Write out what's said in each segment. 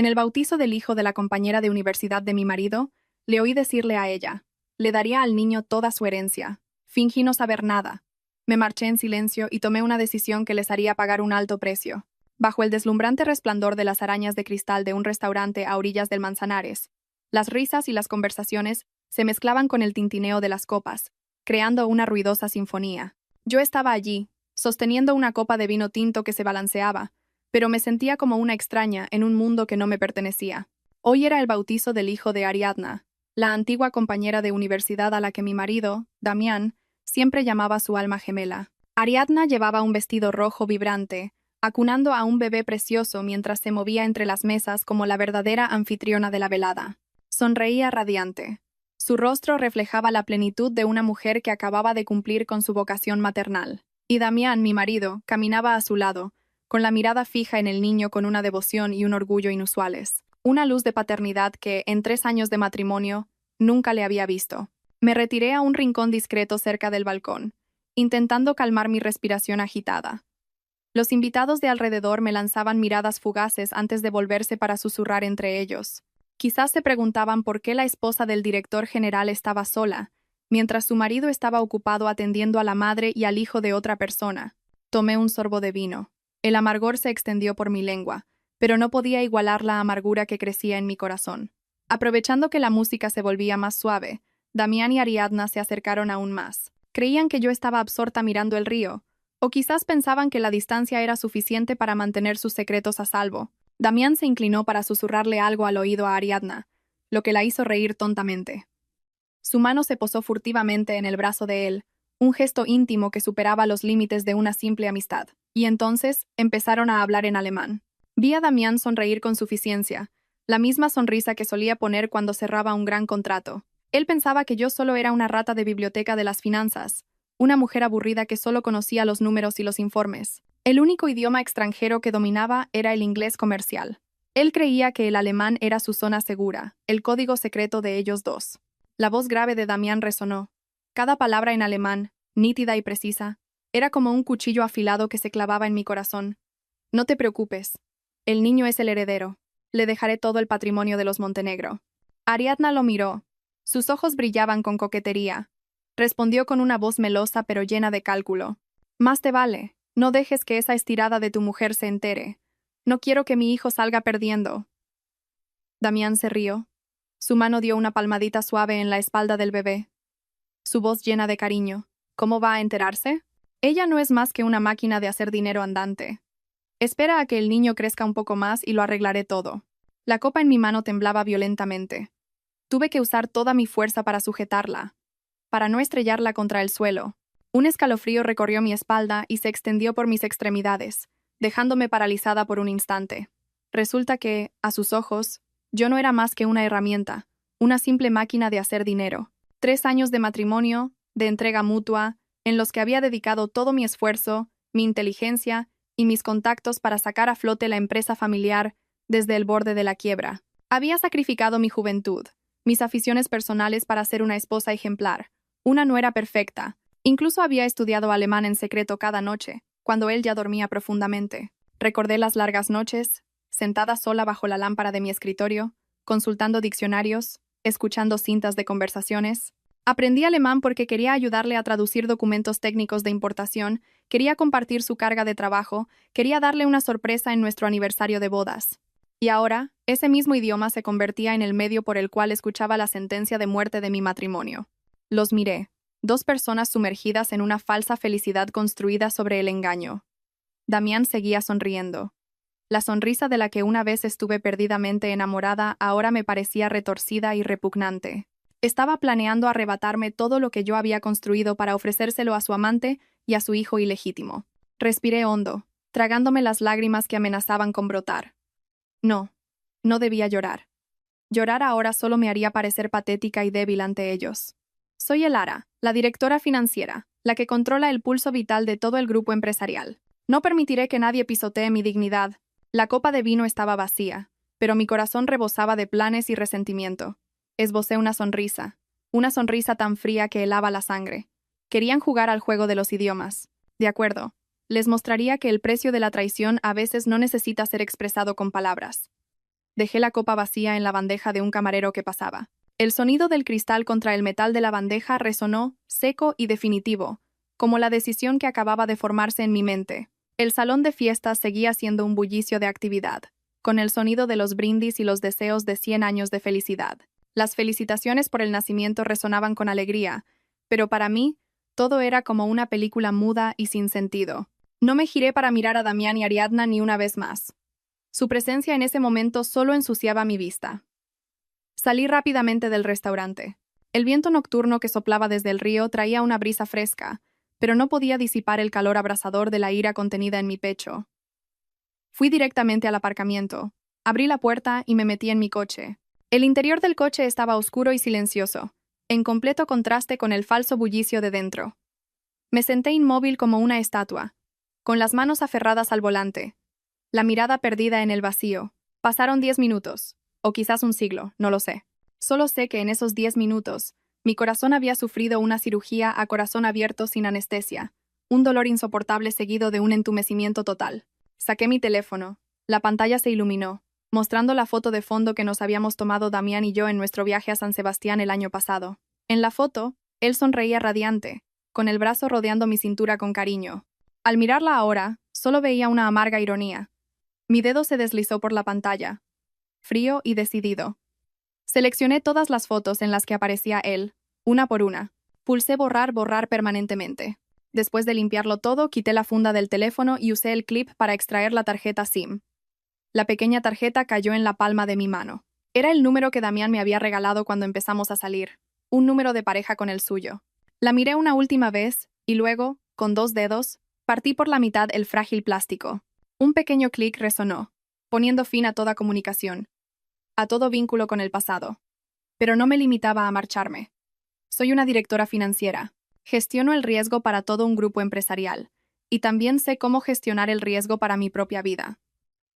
En el bautizo del hijo de la compañera de universidad de mi marido, le oí decirle a ella, le daría al niño toda su herencia. Fingí no saber nada. Me marché en silencio y tomé una decisión que les haría pagar un alto precio. Bajo el deslumbrante resplandor de las arañas de cristal de un restaurante a orillas del Manzanares, las risas y las conversaciones se mezclaban con el tintineo de las copas, creando una ruidosa sinfonía. Yo estaba allí, sosteniendo una copa de vino tinto que se balanceaba, pero me sentía como una extraña en un mundo que no me pertenecía. Hoy era el bautizo del hijo de Ariadna, la antigua compañera de universidad a la que mi marido, Damián, siempre llamaba su alma gemela. Ariadna llevaba un vestido rojo vibrante, acunando a un bebé precioso mientras se movía entre las mesas como la verdadera anfitriona de la velada. Sonreía radiante. Su rostro reflejaba la plenitud de una mujer que acababa de cumplir con su vocación maternal. Y Damián, mi marido, caminaba a su lado, con la mirada fija en el niño con una devoción y un orgullo inusuales. Una luz de paternidad que, en 3 años de matrimonio, nunca le había visto. Me retiré a un rincón discreto cerca del balcón, intentando calmar mi respiración agitada. Los invitados de alrededor me lanzaban miradas fugaces antes de volverse para susurrar entre ellos. Quizás se preguntaban por qué la esposa del director general estaba sola, mientras su marido estaba ocupado atendiendo a la madre y al hijo de otra persona. Tomé un sorbo de vino. El amargor se extendió por mi lengua, pero no podía igualar la amargura que crecía en mi corazón. Aprovechando que la música se volvía más suave, Damián y Ariadna se acercaron aún más. Creían que yo estaba absorta mirando el río, o quizás pensaban que la distancia era suficiente para mantener sus secretos a salvo. Damián se inclinó para susurrarle algo al oído a Ariadna, lo que la hizo reír tontamente. Su mano se posó furtivamente en el brazo de él, un gesto íntimo que superaba los límites de una simple amistad. Y entonces empezaron a hablar en alemán. Vi a Damián sonreír con suficiencia, la misma sonrisa que solía poner cuando cerraba un gran contrato. Él pensaba que yo solo era una rata de biblioteca de las finanzas, una mujer aburrida que solo conocía los números y los informes. El único idioma extranjero que dominaba era el inglés comercial. Él creía que el alemán era su zona segura, el código secreto de ellos dos. La voz grave de Damián resonó. Cada palabra en alemán, nítida y precisa, era como un cuchillo afilado que se clavaba en mi corazón. No te preocupes. El niño es el heredero. Le dejaré todo el patrimonio de los Montenegro. Ariadna lo miró. Sus ojos brillaban con coquetería. Respondió con una voz melosa pero llena de cálculo. Más te vale. No dejes que esa estirada de tu mujer se entere. No quiero que mi hijo salga perdiendo. Damián se rió. Su mano dio una palmadita suave en la espalda del bebé. Su voz llena de cariño. ¿Cómo va a enterarse? Ella no es más que una máquina de hacer dinero andante. Espera a que el niño crezca un poco más y lo arreglaré todo. La copa en mi mano temblaba violentamente. Tuve que usar toda mi fuerza para sujetarla, para no estrellarla contra el suelo. Un escalofrío recorrió mi espalda y se extendió por mis extremidades, dejándome paralizada por un instante. Resulta que, a sus ojos, yo no era más que una herramienta, una simple máquina de hacer dinero. 3 años de matrimonio, de entrega mutua, en los que había dedicado todo mi esfuerzo, mi inteligencia y mis contactos para sacar a flote la empresa familiar desde el borde de la quiebra. Había sacrificado mi juventud, mis aficiones personales para ser una esposa ejemplar, una nuera perfecta. Incluso había estudiado alemán en secreto cada noche, cuando él ya dormía profundamente. Recordé las largas noches, sentada sola bajo la lámpara de mi escritorio, consultando diccionarios, escuchando cintas de conversaciones. Aprendí alemán porque quería ayudarle a traducir documentos técnicos de importación, quería compartir su carga de trabajo, quería darle una sorpresa en nuestro aniversario de bodas. Y ahora, ese mismo idioma se convertía en el medio por el cual escuchaba la sentencia de muerte de mi matrimonio. Los miré, 2 personas sumergidas en una falsa felicidad construida sobre el engaño. Damián seguía sonriendo. La sonrisa de la que una vez estuve perdidamente enamorada ahora me parecía retorcida y repugnante. Estaba planeando arrebatarme todo lo que yo había construido para ofrecérselo a su amante y a su hijo ilegítimo. Respiré hondo, tragándome las lágrimas que amenazaban con brotar. No, no debía llorar. Llorar ahora solo me haría parecer patética y débil ante ellos. Soy Elara, la directora financiera, la que controla el pulso vital de todo el grupo empresarial. No permitiré que nadie pisotee mi dignidad. La copa de vino estaba vacía, pero mi corazón rebosaba de planes y resentimiento. Esbocé una sonrisa tan fría que helaba la sangre. Querían jugar al juego de los idiomas. De acuerdo, les mostraría que el precio de la traición a veces no necesita ser expresado con palabras. Dejé la copa vacía en la bandeja de un camarero que pasaba. El sonido del cristal contra el metal de la bandeja resonó, seco y definitivo, como la decisión que acababa de formarse en mi mente. El salón de fiestas seguía siendo un bullicio de actividad, con el sonido de los brindis y los deseos de 100 años de felicidad. Las felicitaciones por el nacimiento resonaban con alegría, pero para mí, todo era como una película muda y sin sentido. No me giré para mirar a Damián y Ariadna ni una vez más. Su presencia en ese momento solo ensuciaba mi vista. Salí rápidamente del restaurante. El viento nocturno que soplaba desde el río traía una brisa fresca, pero no podía disipar el calor abrasador de la ira contenida en mi pecho. Fui directamente al aparcamiento. Abrí la puerta y me metí en mi coche. El interior del coche estaba oscuro y silencioso, en completo contraste con el falso bullicio de dentro. Me senté inmóvil como una estatua, con las manos aferradas al volante, la mirada perdida en el vacío. Pasaron 10 minutos, o quizás un siglo, no lo sé. Solo sé que en esos 10 minutos, mi corazón había sufrido una cirugía a corazón abierto sin anestesia, un dolor insoportable seguido de un entumecimiento total. Saqué mi teléfono. La pantalla se iluminó, mostrando la foto de fondo que nos habíamos tomado Damián y yo en nuestro viaje a San Sebastián el año pasado. En la foto, él sonreía radiante, con el brazo rodeando mi cintura con cariño. Al mirarla ahora, solo veía una amarga ironía. Mi dedo se deslizó por la pantalla, frío y decidido. Seleccioné todas las fotos en las que aparecía él, una por una. Pulsé borrar permanentemente. Después de limpiarlo todo, quité la funda del teléfono y usé el clip para extraer la tarjeta SIM. La pequeña tarjeta cayó en la palma de mi mano. Era el número que Damián me había regalado cuando empezamos a salir, un número de pareja con el suyo. La miré una última vez, y luego, con 2 dedos, partí por la mitad el frágil plástico. Un pequeño clic resonó, poniendo fin a toda comunicación, a todo vínculo con el pasado. Pero no me limitaba a marcharme. Soy una directora financiera. Gestiono el riesgo para todo un grupo empresarial, y también sé cómo gestionar el riesgo para mi propia vida.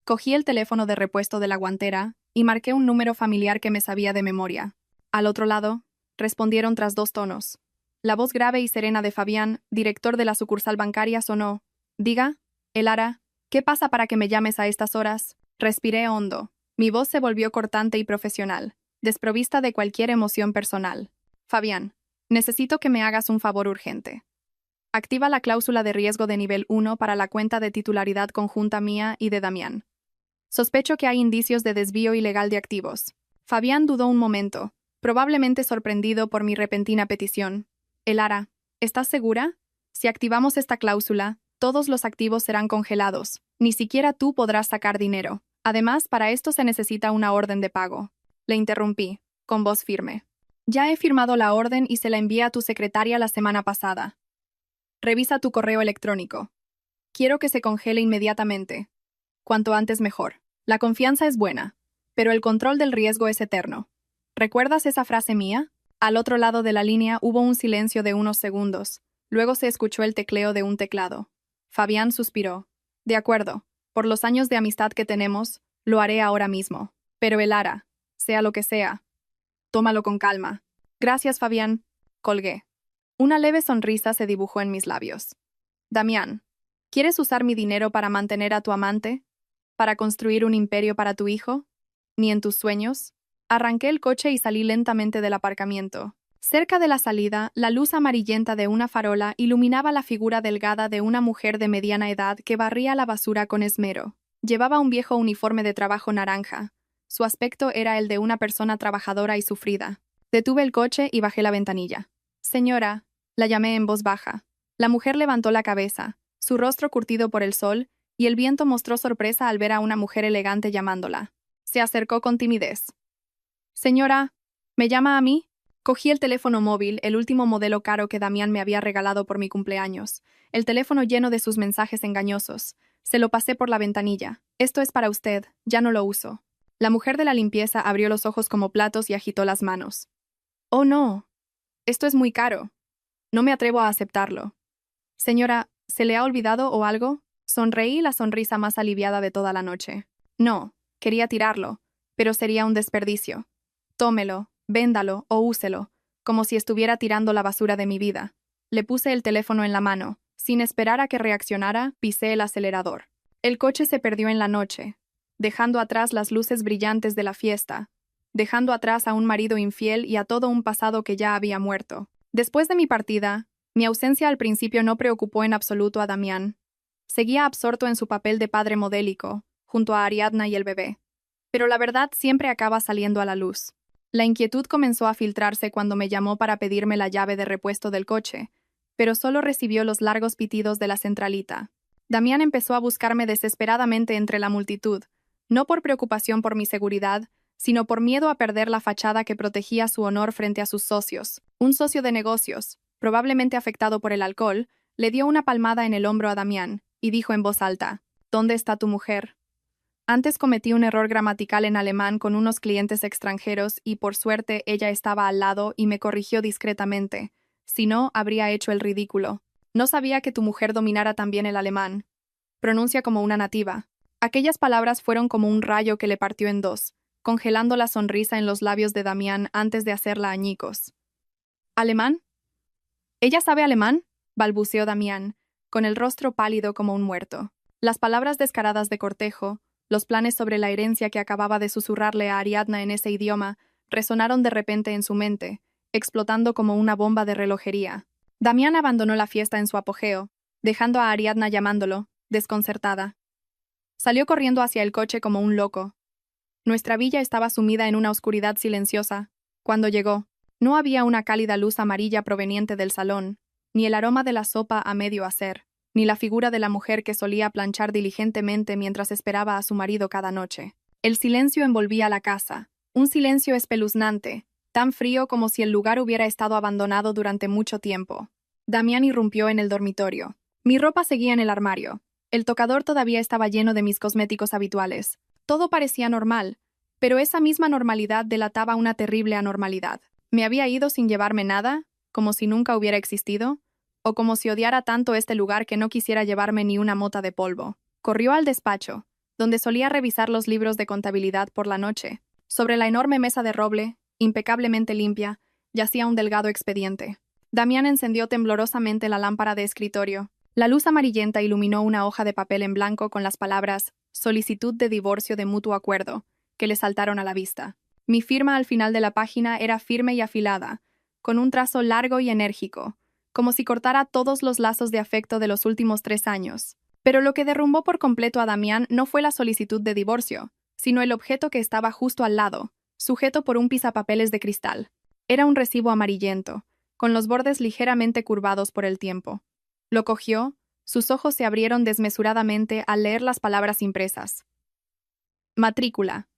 Cogí el teléfono de repuesto de la guantera y marqué un número familiar que me sabía de memoria. Al otro lado, respondieron tras 2 tonos. La voz grave y serena de Fabián, director de la sucursal bancaria, sonó. Diga, Elara, ¿qué pasa para que me llames a estas horas? Respiré hondo. Mi voz se volvió cortante y profesional, desprovista de cualquier emoción personal. Fabián, necesito que me hagas un favor urgente. Activa la cláusula de riesgo de nivel 1 para la cuenta de titularidad conjunta mía y de Damián. Sospecho que hay indicios de desvío ilegal de activos. Fabián dudó un momento, probablemente sorprendido por mi repentina petición. Elara, ¿estás segura? Si activamos esta cláusula, todos los activos serán congelados. Ni siquiera tú podrás sacar dinero. Además, para esto se necesita una orden de pago. Le interrumpí, con voz firme. Ya he firmado la orden y se la envié a tu secretaria la semana pasada. Revisa tu correo electrónico. Quiero que se congele inmediatamente. Cuanto antes mejor. La confianza es buena, pero el control del riesgo es eterno. ¿Recuerdas esa frase mía? Al otro lado de la línea hubo un silencio de unos segundos. Luego se escuchó el tecleo de un teclado. Fabián suspiró. De acuerdo. Por los años de amistad que tenemos, lo haré ahora mismo. Pero Elara, sea lo que sea, tómalo con calma. Gracias, Fabián. Colgué. Una leve sonrisa se dibujó en mis labios. Damián, ¿quieres usar mi dinero para mantener a tu amante? ¿Para construir un imperio para tu hijo? ¿Ni en tus sueños? Arranqué el coche y salí lentamente del aparcamiento. Cerca de la salida, la luz amarillenta de una farola iluminaba la figura delgada de una mujer de mediana edad que barría la basura con esmero. Llevaba un viejo uniforme de trabajo naranja. Su aspecto era el de una persona trabajadora y sufrida. Detuve el coche y bajé la ventanilla. Señora, la llamé en voz baja. La mujer levantó la cabeza, su rostro curtido por el sol, y el viento mostró sorpresa al ver a una mujer elegante llamándola. Se acercó con timidez. Señora, ¿me llama a mí? Cogí el teléfono móvil, el último modelo caro que Damián me había regalado por mi cumpleaños. El teléfono lleno de sus mensajes engañosos. Se lo pasé por la ventanilla. Esto es para usted, ya no lo uso. La mujer de la limpieza abrió los ojos como platos y agitó las manos. Oh, no. Esto es muy caro. No me atrevo a aceptarlo. Señora, ¿se le ha olvidado o algo? Sonreí la sonrisa más aliviada de toda la noche. No, quería tirarlo, pero sería un desperdicio. Tómelo, véndalo o úselo, como si estuviera tirando la basura de mi vida. Le puse el teléfono en la mano. Sin esperar a que reaccionara, pisé el acelerador. El coche se perdió en la noche, dejando atrás las luces brillantes de la fiesta, dejando atrás a un marido infiel y a todo un pasado que ya había muerto. Después de mi partida, mi ausencia al principio no preocupó en absoluto a Damián. Seguía absorto en su papel de padre modélico, junto a Ariadna y el bebé. Pero la verdad siempre acaba saliendo a la luz. La inquietud comenzó a filtrarse cuando me llamó para pedirme la llave de repuesto del coche, pero solo recibió los largos pitidos de la centralita. Damián empezó a buscarme desesperadamente entre la multitud, no por preocupación por mi seguridad, sino por miedo a perder la fachada que protegía su honor frente a sus socios. Un socio de negocios, probablemente afectado por el alcohol, le dio una palmada en el hombro a Damián y dijo en voz alta: «¿Dónde está tu mujer?». Antes cometí un error gramatical en alemán con unos clientes extranjeros y por suerte ella estaba al lado y me corrigió discretamente. Si no, habría hecho el ridículo. «No sabía que tu mujer dominara también el alemán. Pronuncia como una nativa». Aquellas palabras fueron como un rayo que le partió en dos, congelando la sonrisa en los labios de Damián antes de hacerla añicos. «¿Alemán? ¿Ella sabe alemán?», balbuceó Damián, con el rostro pálido como un muerto. Las palabras descaradas de cortejo, los planes sobre la herencia que acababa de susurrarle a Ariadna en ese idioma, resonaron de repente en su mente, explotando como una bomba de relojería. Damián abandonó la fiesta en su apogeo, dejando a Ariadna llamándolo, desconcertada. Salió corriendo hacia el coche como un loco. Nuestra villa estaba sumida en una oscuridad silenciosa. Cuando llegó, no había una cálida luz amarilla proveniente del salón, ni el aroma de la sopa a medio hacer, ni la figura de la mujer que solía planchar diligentemente mientras esperaba a su marido cada noche. El silencio envolvía la casa, un silencio espeluznante, tan frío como si el lugar hubiera estado abandonado durante mucho tiempo. Damián irrumpió en el dormitorio. Mi ropa seguía en el armario. El tocador todavía estaba lleno de mis cosméticos habituales. Todo parecía normal, pero esa misma normalidad delataba una terrible anormalidad. ¿Me había ido sin llevarme nada, como si nunca hubiera existido? ¿O como si odiara tanto este lugar que no quisiera llevarme ni una mota de polvo? Corrió al despacho, donde solía revisar los libros de contabilidad por la noche. Sobre la enorme mesa de roble, impecablemente limpia, yacía un delgado expediente. Damián encendió temblorosamente la lámpara de escritorio. La luz amarillenta iluminó una hoja de papel en blanco con las palabras «Solicitud de divorcio de mutuo acuerdo», que le saltaron a la vista. Mi firma al final de la página era firme y afilada, con un trazo largo y enérgico, como si cortara todos los lazos de afecto de los últimos 3 años. Pero lo que derrumbó por completo a Damián no fue la solicitud de divorcio, sino el objeto que estaba justo al lado, sujeto por un pisapapeles de cristal. Era un recibo amarillento, con los bordes ligeramente curvados por el tiempo. Lo cogió, sus ojos se abrieron desmesuradamente al leer las palabras impresas. Matrícula.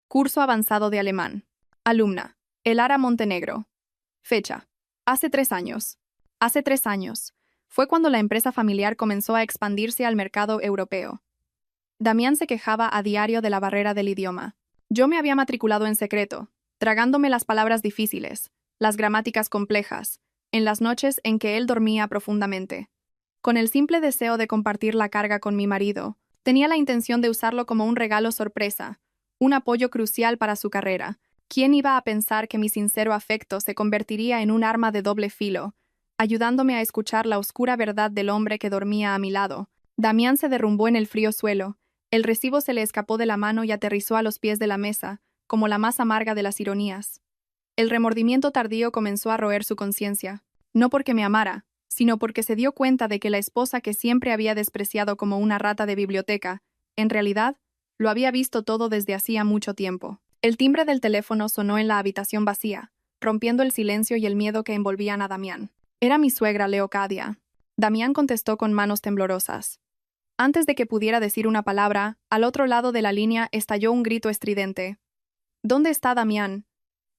Curso avanzado de alemán. Alumna. Elara Montenegro. Fecha. Hace 3 años. Hace 3 años. Fue cuando la empresa familiar comenzó a expandirse al mercado europeo. Damián se quejaba a diario de la barrera del idioma. Yo me había matriculado en secreto, tragándome las palabras difíciles, las gramáticas complejas, en las noches en que él dormía profundamente. Con el simple deseo de compartir la carga con mi marido, tenía la intención de usarlo como un regalo sorpresa, un apoyo crucial para su carrera. ¿Quién iba a pensar que mi sincero afecto se convertiría en un arma de doble filo, ayudándome a escuchar la oscura verdad del hombre que dormía a mi lado? Damián se derrumbó en el frío suelo, el recibo se le escapó de la mano y aterrizó a los pies de la mesa, como la más amarga de las ironías. El remordimiento tardío comenzó a roer su conciencia, no porque me amara, sino porque se dio cuenta de que la esposa que siempre había despreciado como una rata de biblioteca, en realidad, lo había visto todo desde hacía mucho tiempo. El timbre del teléfono sonó en la habitación vacía, rompiendo el silencio y el miedo que envolvían a Damián. Era mi suegra Leocadia. Damián contestó con manos temblorosas. Antes de que pudiera decir una palabra, al otro lado de la línea estalló un grito estridente. ¿Dónde está Damián?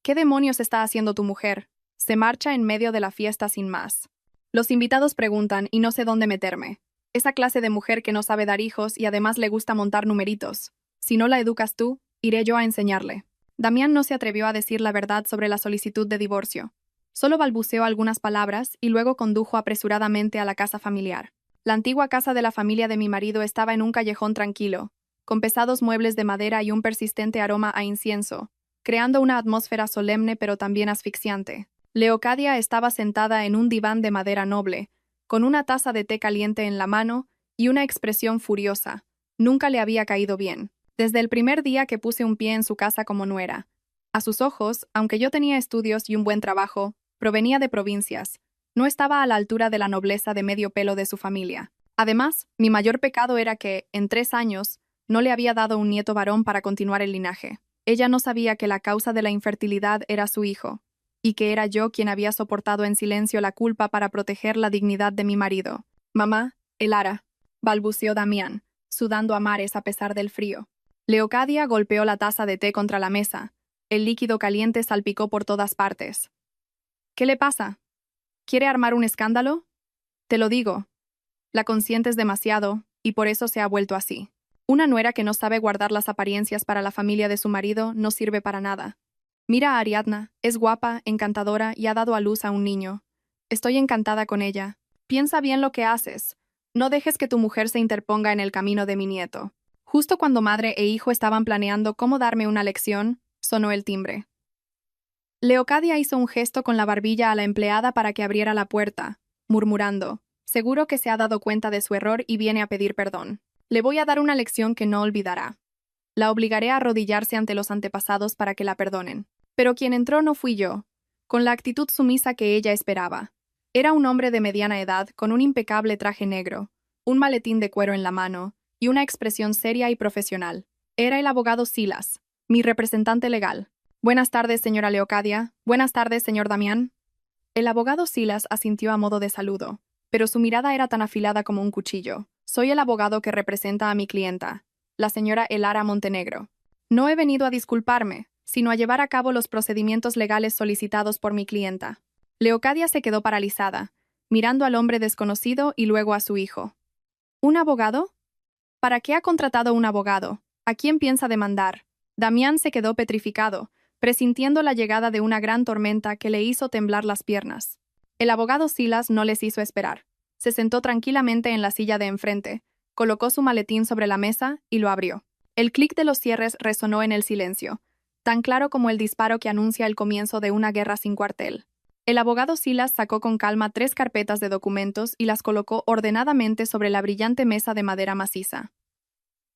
¿Qué demonios está haciendo tu mujer? Se marcha en medio de la fiesta sin más. Los invitados preguntan y no sé dónde meterme. Esa clase de mujer que no sabe dar hijos y además le gusta montar numeritos. Si no la educas tú, iré yo a enseñarle. Damián no se atrevió a decir la verdad sobre la solicitud de divorcio. Solo balbuceó algunas palabras y luego condujo apresuradamente a la casa familiar. La antigua casa de la familia de mi marido estaba en un callejón tranquilo, con pesados muebles de madera y un persistente aroma a incienso, creando una atmósfera solemne pero también asfixiante. Leocadia estaba sentada en un diván de madera noble, con una taza de té caliente en la mano y una expresión furiosa. Nunca le había caído bien. desde el primer día que puse un pie en su casa como nuera. A sus ojos, aunque yo tenía estudios y un buen trabajo, provenía de provincias. No estaba a la altura de la nobleza de medio pelo de su familia. Además, mi mayor pecado era que, en 3 años, no le había dado un nieto varón para continuar el linaje. Ella no sabía que la causa de la infertilidad era su hijo, y que era yo quien había soportado en silencio la culpa para proteger la dignidad de mi marido. Mamá, Elara, balbuceó Damián, sudando a mares a pesar del frío. Leocadia golpeó la taza de té contra la mesa. El líquido caliente salpicó por todas partes. ¿Qué le pasa? ¿Quiere armar un escándalo? Te lo digo. La consientes demasiado, y por eso se ha vuelto así. Una nuera que no sabe guardar las apariencias para la familia de su marido no sirve para nada. Mira a Ariadna, es guapa, encantadora y ha dado a luz a un niño. Estoy encantada con ella. Piensa bien lo que haces. No dejes que tu mujer se interponga en el camino de mi nieto. Justo cuando madre e hijo estaban planeando cómo darme una lección, sonó el timbre. Leocadia hizo un gesto con la barbilla a la empleada para que abriera la puerta, murmurando, seguro que se ha dado cuenta de su error y viene a pedir perdón. Le voy a dar una lección que no olvidará. La obligaré a arrodillarse ante los antepasados para que la perdonen. Pero quien entró no fui yo, con la actitud sumisa que ella esperaba. Era un hombre de mediana edad con un impecable traje negro, un maletín de cuero en la mano y una expresión seria y profesional. Era el abogado Silas, mi representante legal. Buenas tardes, señora Leocadia. Buenas tardes, señor Damián. El abogado Silas asintió a modo de saludo, pero su mirada era tan afilada como un cuchillo. Soy el abogado que representa a mi clienta, la señora Elara Montenegro. No he venido a disculparme, sino a llevar a cabo los procedimientos legales solicitados por mi clienta. Leocadia se quedó paralizada, mirando al hombre desconocido y luego a su hijo. ¿Un abogado? ¿Para qué ha contratado un abogado? ¿A quién piensa demandar? Damián se quedó petrificado, presintiendo la llegada de una gran tormenta que le hizo temblar las piernas. El abogado Silas no les hizo esperar. Se sentó tranquilamente en la silla de enfrente, colocó su maletín sobre la mesa y lo abrió. El clic de los cierres resonó en el silencio, tan claro como el disparo que anuncia el comienzo de una guerra sin cuartel. El abogado Silas sacó con calma 3 carpetas de documentos y las colocó ordenadamente sobre la brillante mesa de madera maciza.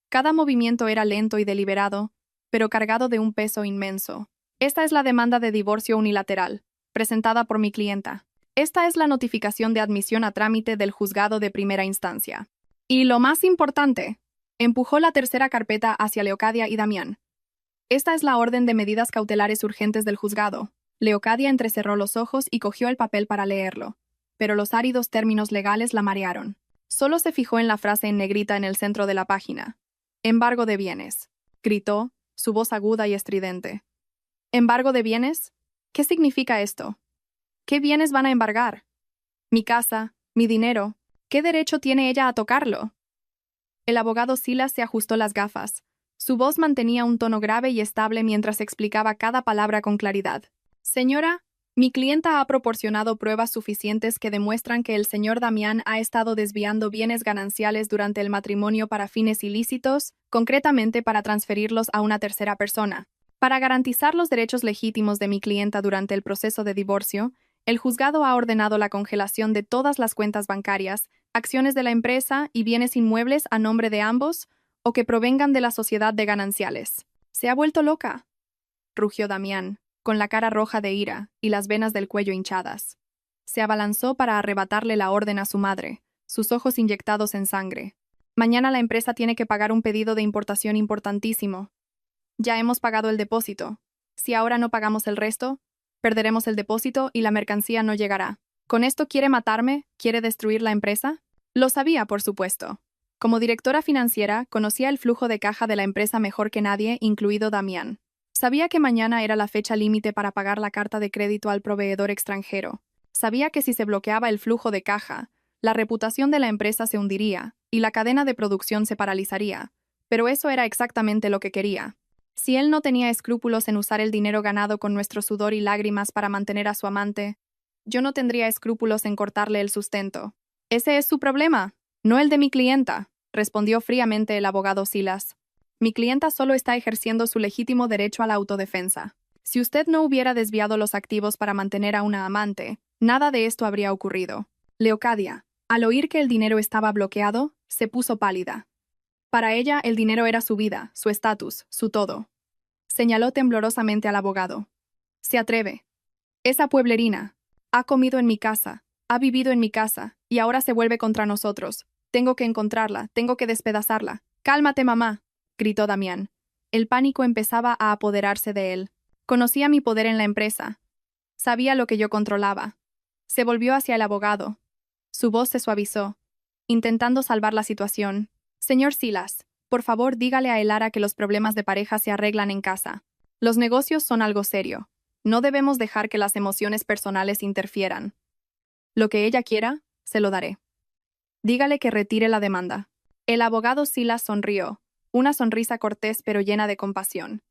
Cada movimiento era lento y deliberado, pero cargado de un peso inmenso. Esta es la demanda de divorcio unilateral, presentada por mi clienta. Esta es la notificación de admisión a trámite del juzgado de primera instancia. Y lo más importante, empujó la tercera carpeta hacia Leocadia y Damián. Esta es la orden de medidas cautelares urgentes del juzgado. Leocadia entrecerró los ojos y cogió el papel para leerlo, pero los áridos términos legales la marearon. Solo se fijó en la frase en negrita en el centro de la página. Embargo de bienes, gritó, su voz aguda y estridente. ¿Embargo de bienes? ¿Qué significa esto? ¿Qué bienes van a embargar? Mi casa, mi dinero. ¿Qué derecho tiene ella a tocarlo? El abogado Silas se ajustó las gafas. Su voz mantenía un tono grave y estable mientras explicaba cada palabra con claridad. Señora, mi clienta ha proporcionado pruebas suficientes que demuestran que el señor Damián ha estado desviando bienes gananciales durante el matrimonio para fines ilícitos, concretamente para transferirlos a una tercera persona. Para garantizar los derechos legítimos de mi clienta durante el proceso de divorcio, el juzgado ha ordenado la congelación de todas las cuentas bancarias, acciones de la empresa y bienes inmuebles a nombre de ambos o que provengan de la sociedad de gananciales. ¿Se ha vuelto loca?, rugió Damián, con la cara roja de ira y las venas del cuello hinchadas. Se abalanzó para arrebatarle la orden a su madre, sus ojos inyectados en sangre. Mañana la empresa tiene que pagar un pedido de importación importantísimo. Ya hemos pagado el depósito. Si ahora no pagamos el resto, perderemos el depósito y la mercancía no llegará. ¿Con esto quiere matarme? ¿Quiere destruir la empresa? Lo sabía, por supuesto. Como directora financiera, conocía el flujo de caja de la empresa mejor que nadie, incluido Damián. Sabía que mañana era la fecha límite para pagar la carta de crédito al proveedor extranjero. Sabía que si se bloqueaba el flujo de caja, la reputación de la empresa se hundiría y la cadena de producción se paralizaría. Pero eso era exactamente lo que quería. Si él no tenía escrúpulos en usar el dinero ganado con nuestro sudor y lágrimas para mantener a su amante, yo no tendría escrúpulos en cortarle el sustento. Ese es su problema, no el de mi clienta, respondió fríamente el abogado Silas. Mi clienta solo está ejerciendo su legítimo derecho a la autodefensa. Si usted no hubiera desviado los activos para mantener a una amante, nada de esto habría ocurrido. Leocadia, al oír que el dinero estaba bloqueado, se puso pálida. Para ella, el dinero era su vida, su estatus, su todo. Señaló temblorosamente al abogado. Se atreve. Esa pueblerina. Ha comido en mi casa, ha vivido en mi casa, y ahora se vuelve contra nosotros. Tengo que encontrarla, tengo que despedazarla. Cálmate, mamá, gritó Damián. El pánico empezaba a apoderarse de él. Conocía mi poder en la empresa. Sabía lo que yo controlaba. Se volvió hacia el abogado. Su voz se suavizó, intentando salvar la situación. Señor Silas, por favor dígale a Elara que los problemas de pareja se arreglan en casa. Los negocios son algo serio. No debemos dejar que las emociones personales interfieran. Lo que ella quiera, se lo daré. Dígale que retire la demanda. El abogado Silas sonrió, una sonrisa cortés pero llena de compasión.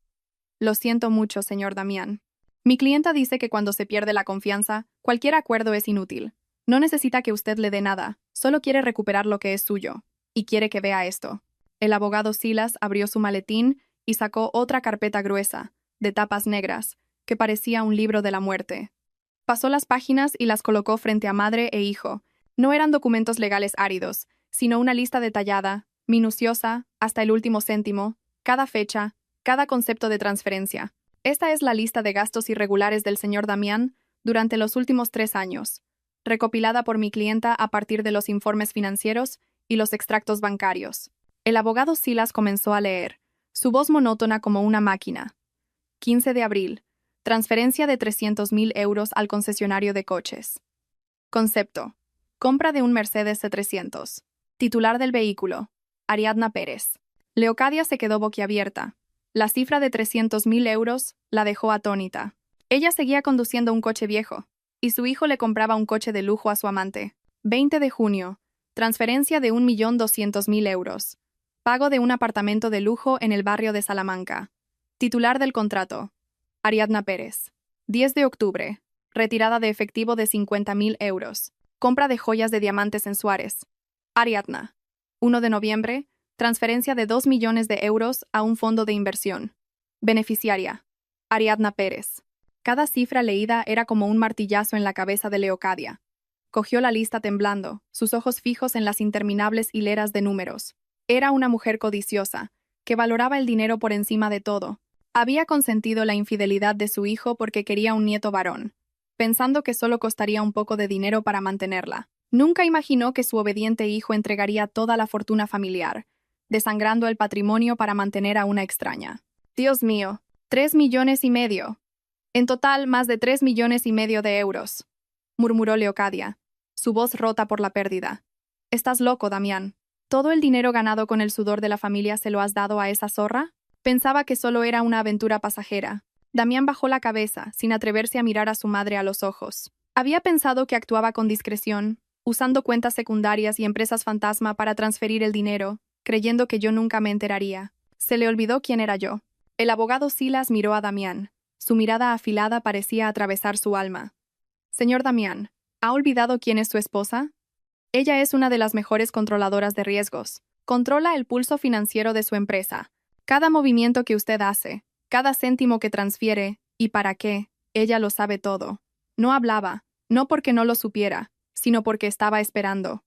Lo siento mucho, señor Damián. Mi clienta dice que cuando se pierde la confianza, cualquier acuerdo es inútil. No necesita que usted le dé nada, solo quiere recuperar lo que es suyo. Y quiere que vea esto. El abogado Silas abrió su maletín y sacó otra carpeta gruesa, de tapas negras, que parecía un libro de la muerte. Pasó las páginas y las colocó frente a madre e hijo. No eran documentos legales áridos, sino una lista detallada, minuciosa, hasta el último céntimo, cada fecha, cada concepto de transferencia. Esta es la lista de gastos irregulares del señor Damián durante los últimos 3 años, recopilada por mi clienta a partir de los informes financieros y los extractos bancarios. El abogado Silas comenzó a leer, su voz monótona como una máquina. 15 de abril. Transferencia de 300.000 euros al concesionario de coches. Concepto. Compra de un Mercedes C300. Titular del vehículo. Ariadna Pérez. Leocadia se quedó boquiabierta. La cifra de 300.000 euros la dejó atónita. Ella seguía conduciendo un coche viejo, y su hijo le compraba un coche de lujo a su amante. 20 de junio. Transferencia de 1.200.000 euros. Pago de un apartamento de lujo en el barrio de Salamanca. Titular del contrato. Ariadna Pérez. 10 de octubre. Retirada de efectivo de 50.000 euros. Compra de joyas de diamantes en Suárez. Ariadna. 1 de noviembre. Transferencia de 2 millones de euros a un fondo de inversión. Beneficiaria. Ariadna Pérez. Cada cifra leída era como un martillazo en la cabeza de Leocadia. Cogió la lista temblando, sus ojos fijos en las interminables hileras de números. Era una mujer codiciosa, que valoraba el dinero por encima de todo. Había consentido la infidelidad de su hijo porque quería un nieto varón, pensando que solo costaría un poco de dinero para mantenerla. Nunca imaginó que su obediente hijo entregaría toda la fortuna familiar, desangrando el patrimonio para mantener a una extraña. Dios mío, 3,5 millones. En total, más de 3,5 millones de euros, murmuró Leocadia, su voz rota por la pérdida. Estás loco, Damián. ¿Todo el dinero ganado con el sudor de la familia se lo has dado a esa zorra? Pensaba que solo era una aventura pasajera. Damián bajó la cabeza, sin atreverse a mirar a su madre a los ojos. Había pensado que actuaba con discreción, usando cuentas secundarias y empresas fantasma para transferir el dinero, creyendo que yo nunca me enteraría. Se le olvidó quién era yo. El abogado Silas miró a Damián. Su mirada afilada parecía atravesar su alma. Señor Damián, ¿ha olvidado quién es su esposa? Ella es una de las mejores controladoras de riesgos. Controla el pulso financiero de su empresa. Cada movimiento que usted hace, cada céntimo que transfiere, y para qué, ella lo sabe todo. No hablaba, no porque no lo supiera, sino porque estaba esperando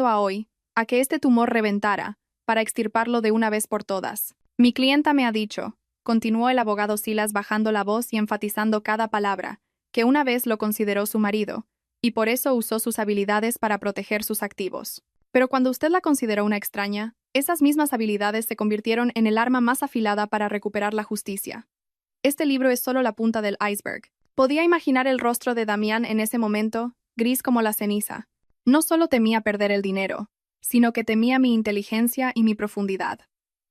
a hoy, a que este tumor reventara, para extirparlo de una vez por todas. Mi clienta me ha dicho, continuó el abogado Silas bajando la voz y enfatizando cada palabra, que una vez lo consideró su marido, y por eso usó sus habilidades para proteger sus activos. Pero cuando usted la consideró una extraña, esas mismas habilidades se convirtieron en el arma más afilada para recuperar la justicia. Este libro es solo la punta del iceberg. Podía imaginar el rostro de Damián en ese momento, gris como la ceniza. No solo temía perder el dinero, sino que temía mi inteligencia y mi profundidad.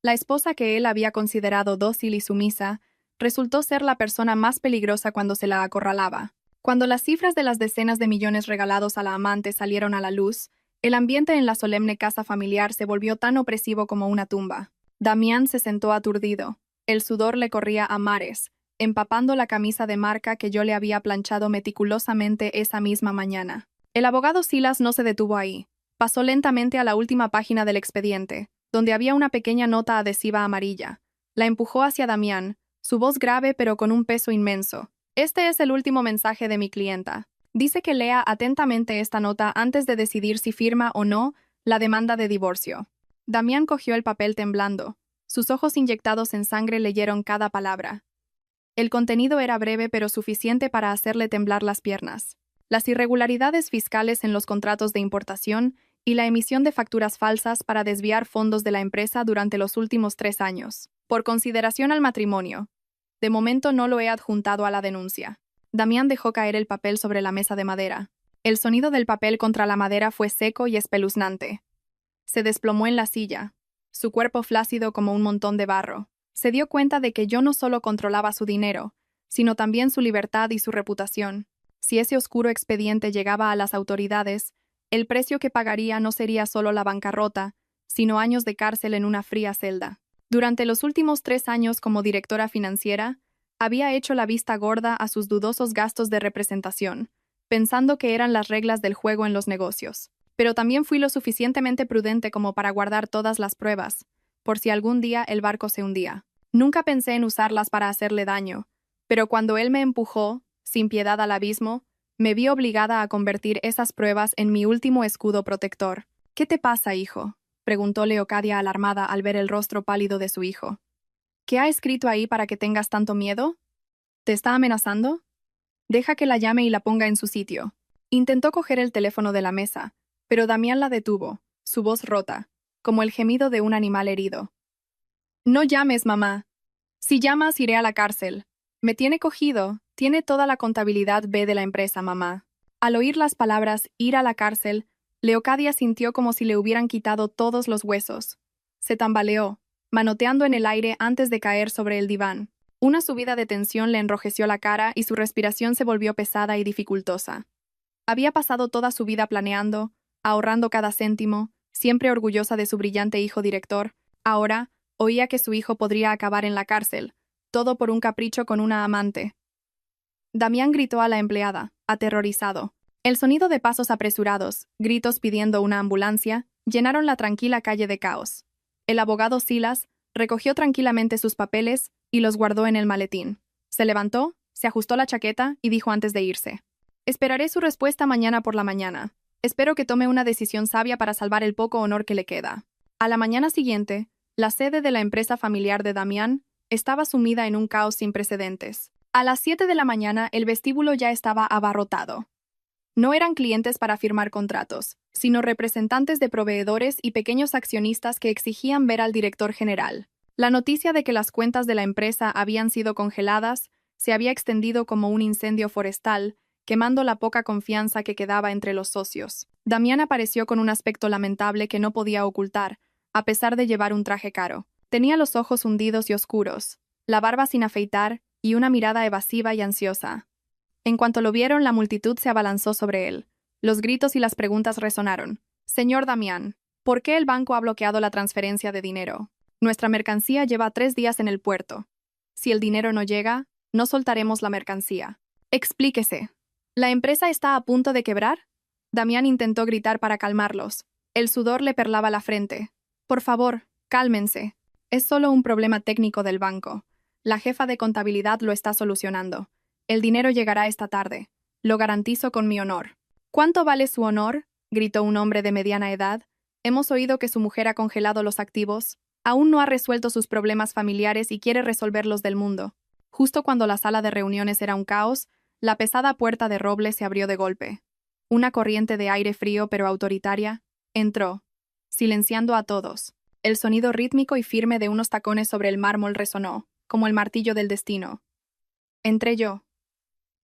La esposa que él había considerado dócil y sumisa resultó ser la persona más peligrosa cuando se la acorralaba. Cuando las cifras de las decenas de millones regalados a la amante salieron a la luz, el ambiente en la solemne casa familiar se volvió tan opresivo como una tumba. Damián se sentó aturdido. El sudor le corría a mares, empapando la camisa de marca que yo le había planchado meticulosamente esa misma mañana. El abogado Silas no se detuvo ahí. Pasó lentamente a la última página del expediente, donde había una pequeña nota adhesiva amarilla. La empujó hacia Damián, su voz grave pero con un peso inmenso. Este es el último mensaje de mi clienta. Dice que lea atentamente esta nota antes de decidir si firma o no la demanda de divorcio. Damián cogió el papel temblando. Sus ojos inyectados en sangre leyeron cada palabra. El contenido era breve pero suficiente para hacerle temblar las piernas. Las irregularidades fiscales en los contratos de importación y la emisión de facturas falsas para desviar fondos de la empresa durante los últimos 3 años. Por consideración al matrimonio. De momento no lo he adjuntado a la denuncia. Damián dejó caer el papel sobre la mesa de madera. El sonido del papel contra la madera fue seco y espeluznante. Se desplomó en la silla, su cuerpo flácido como un montón de barro. Se dio cuenta de que yo no solo controlaba su dinero, sino también su libertad y su reputación. Si ese oscuro expediente llegaba a las autoridades, el precio que pagaría no sería solo la bancarrota, sino años de cárcel en una fría celda. Durante los últimos 3 años como directora financiera, había hecho la vista gorda a sus dudosos gastos de representación, pensando que eran las reglas del juego en los negocios. Pero también fui lo suficientemente prudente como para guardar todas las pruebas, por si algún día el barco se hundía. Nunca pensé en usarlas para hacerle daño, pero cuando él me empujó, sin piedad al abismo, me vi obligada a convertir esas pruebas en mi último escudo protector. ¿Qué te pasa, hijo?, preguntó Leocadia alarmada al ver el rostro pálido de su hijo. ¿Qué ha escrito ahí para que tengas tanto miedo? ¿Te está amenazando? Deja que la llame y la ponga en su sitio. Intentó coger el teléfono de la mesa, pero Damián la detuvo, su voz rota, como el gemido de un animal herido. No llames, mamá. Si llamas, iré a la cárcel. Me tiene cogido, tiene toda la contabilidad B de la empresa, mamá. Al oír las palabras ir a la cárcel, Leocadia sintió como si le hubieran quitado todos los huesos. Se tambaleó, manoteando en el aire antes de caer sobre el diván. Una subida de tensión le enrojeció la cara y su respiración se volvió pesada y dificultosa. Había pasado toda su vida planeando, ahorrando cada céntimo, siempre orgullosa de su brillante hijo director. Ahora, oía que su hijo podría acabar en la cárcel, todo por un capricho con una amante. Damián gritó a la empleada, aterrorizado. El sonido de pasos apresurados, gritos pidiendo una ambulancia, llenaron la tranquila calle de caos. El abogado Silas recogió tranquilamente sus papeles y los guardó en el maletín. Se levantó, se ajustó la chaqueta y dijo antes de irse: «Esperaré su respuesta mañana por la mañana. Espero que tome una decisión sabia para salvar el poco honor que le queda». A la mañana siguiente, la sede de la empresa familiar de Damián estaba sumida en un caos sin precedentes. A las 7 de la mañana el vestíbulo ya estaba abarrotado. No eran clientes para firmar contratos, sino representantes de proveedores y pequeños accionistas que exigían ver al director general. La noticia de que las cuentas de la empresa habían sido congeladas se había extendido como un incendio forestal, quemando la poca confianza que quedaba entre los socios. Damián apareció con un aspecto lamentable que no podía ocultar, a pesar de llevar un traje caro. Tenía los ojos hundidos y oscuros, la barba sin afeitar y una mirada evasiva y ansiosa. En cuanto lo vieron, la multitud se abalanzó sobre él. Los gritos y las preguntas resonaron. «Señor Damián, ¿por qué el banco ha bloqueado la transferencia de dinero? Nuestra mercancía lleva 3 días en el puerto. Si el dinero no llega, no soltaremos la mercancía. Explíquese. ¿La empresa está a punto de quebrar?» Damián intentó gritar para calmarlos. El sudor le perlaba la frente. «Por favor, cálmense. Es solo un problema técnico del banco. La jefa de contabilidad lo está solucionando. El dinero llegará esta tarde. Lo garantizo con mi honor». «¿Cuánto vale su honor?», gritó un hombre de mediana edad. «Hemos oído que su mujer ha congelado los activos. Aún no ha resuelto sus problemas familiares y quiere resolverlos del mundo». Justo cuando la sala de reuniones era un caos, la pesada puerta de roble se abrió de golpe. Una corriente de aire frío pero autoritaria entró, silenciando a todos. El sonido rítmico y firme de unos tacones sobre el mármol resonó, como el martillo del destino. Entré yo.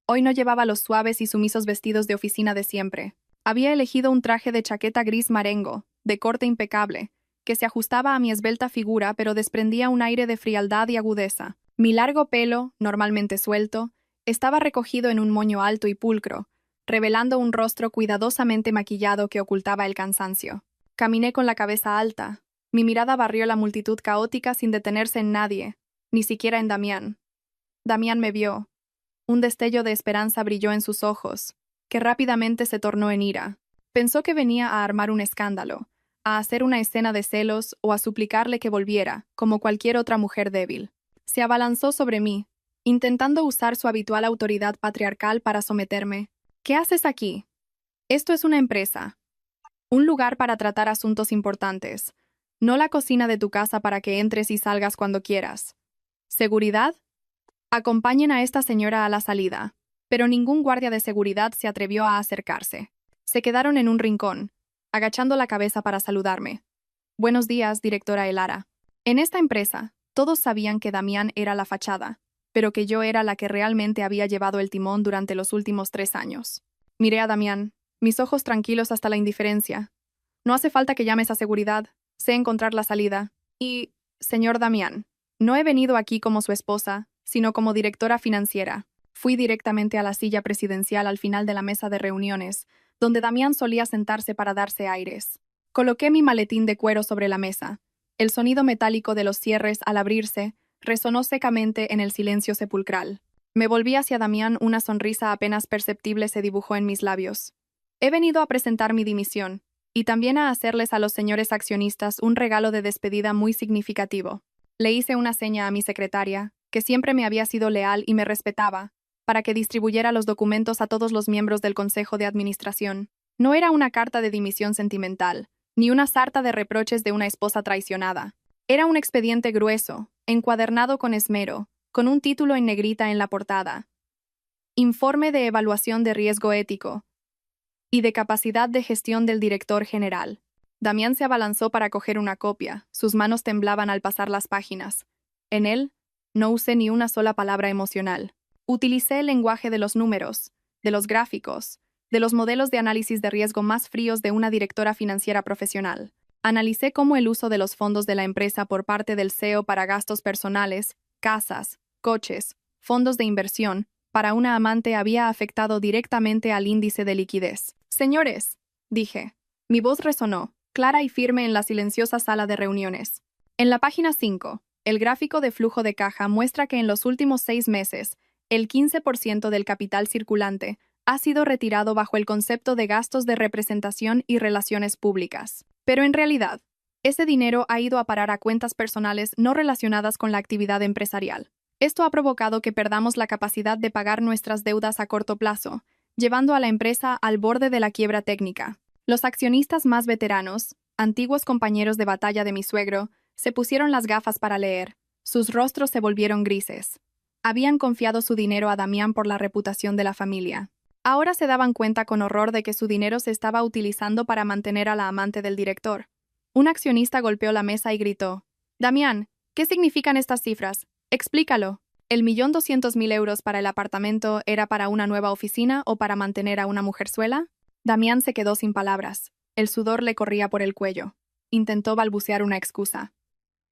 Hoy no llevaba los suaves y sumisos vestidos de oficina de siempre. Había elegido un traje de chaqueta gris marengo, de corte impecable, que se ajustaba a mi esbelta figura pero desprendía un aire de frialdad y agudeza. Mi largo pelo, normalmente suelto, estaba recogido en un moño alto y pulcro, revelando un rostro cuidadosamente maquillado que ocultaba el cansancio. Caminé con la cabeza alta. Mi mirada barrió la multitud caótica sin detenerse en nadie, ni siquiera en Damián. Damián me vio. Un destello de esperanza brilló en sus ojos, que rápidamente se tornó en ira. Pensó que venía a armar un escándalo, a hacer una escena de celos o a suplicarle que volviera, como cualquier otra mujer débil. Se abalanzó sobre mí, intentando usar su habitual autoridad patriarcal para someterme. «¿Qué haces aquí? Esto es una empresa. Un lugar para tratar asuntos importantes. no la cocina de tu casa para que entres y salgas cuando quieras. ¿Seguridad? Acompañen a esta señora a la salida. Pero ningún guardia de seguridad se atrevió a acercarse. Se quedaron en un rincón, agachando la cabeza para saludarme. Buenos días, directora Elara. En esta empresa, todos sabían que Damián era la fachada, pero que yo era la que realmente había llevado el timón durante los últimos 3 años. Miré a Damián, mis ojos tranquilos hasta la indiferencia. No hace falta que llames a seguridad, sé encontrar la salida. Y, señor Damián, no he venido aquí como su esposa, sino como directora financiera. Fui directamente a la silla presidencial al final de la mesa de reuniones, donde Damián solía sentarse para darse aires. Coloqué mi maletín de cuero sobre la mesa. El sonido metálico de los cierres al abrirse resonó secamente en el silencio sepulcral. Me volví hacia Damián, una sonrisa apenas perceptible se dibujó en mis labios. He venido a presentar mi dimisión, y también a hacerles a los señores accionistas un regalo de despedida muy significativo. Le hice una seña a mi secretaria, que siempre me había sido leal y me respetaba, para que distribuyera los documentos a todos los miembros del Consejo de Administración. No era una carta de dimisión sentimental, ni una sarta de reproches de una esposa traicionada. Era un expediente grueso, encuadernado con esmero, con un título en negrita en la portada. Informe de evaluación de riesgo ético y de capacidad de gestión del director general. Damián se abalanzó para coger una copia, sus manos temblaban al pasar las páginas. En él, no usé ni una sola palabra emocional. Utilicé el lenguaje de los números, de los gráficos, de los modelos de análisis de riesgo más fríos de una directora financiera profesional. Analicé cómo el uso de los fondos de la empresa por parte del CEO para gastos personales, casas, coches, fondos de inversión, para una amante había afectado directamente al índice de liquidez. Señores, dije. Mi voz resonó, clara y firme en la silenciosa sala de reuniones. En la página 5, el gráfico de flujo de caja muestra que en los últimos 6 meses, el 15% del capital circulante ha sido retirado bajo el concepto de gastos de representación y relaciones públicas. Pero en realidad, ese dinero ha ido a parar a cuentas personales no relacionadas con la actividad empresarial. Esto ha provocado que perdamos la capacidad de pagar nuestras deudas a corto plazo, llevando a la empresa al borde de la quiebra técnica. Los accionistas más veteranos, antiguos compañeros de batalla de mi suegro, se pusieron las gafas para leer. Sus rostros se volvieron grises. Habían confiado su dinero a Damián por la reputación de la familia. Ahora se daban cuenta con horror de que su dinero se estaba utilizando para mantener a la amante del director. Un accionista golpeó la mesa y gritó: «Damián, ¿qué significan estas cifras? Explícalo. ¿El 1.200.000 euros para el apartamento era para una nueva oficina o para mantener a una mujerzuela?» Damián se quedó sin palabras. El sudor le corría por el cuello. Intentó balbucear una excusa.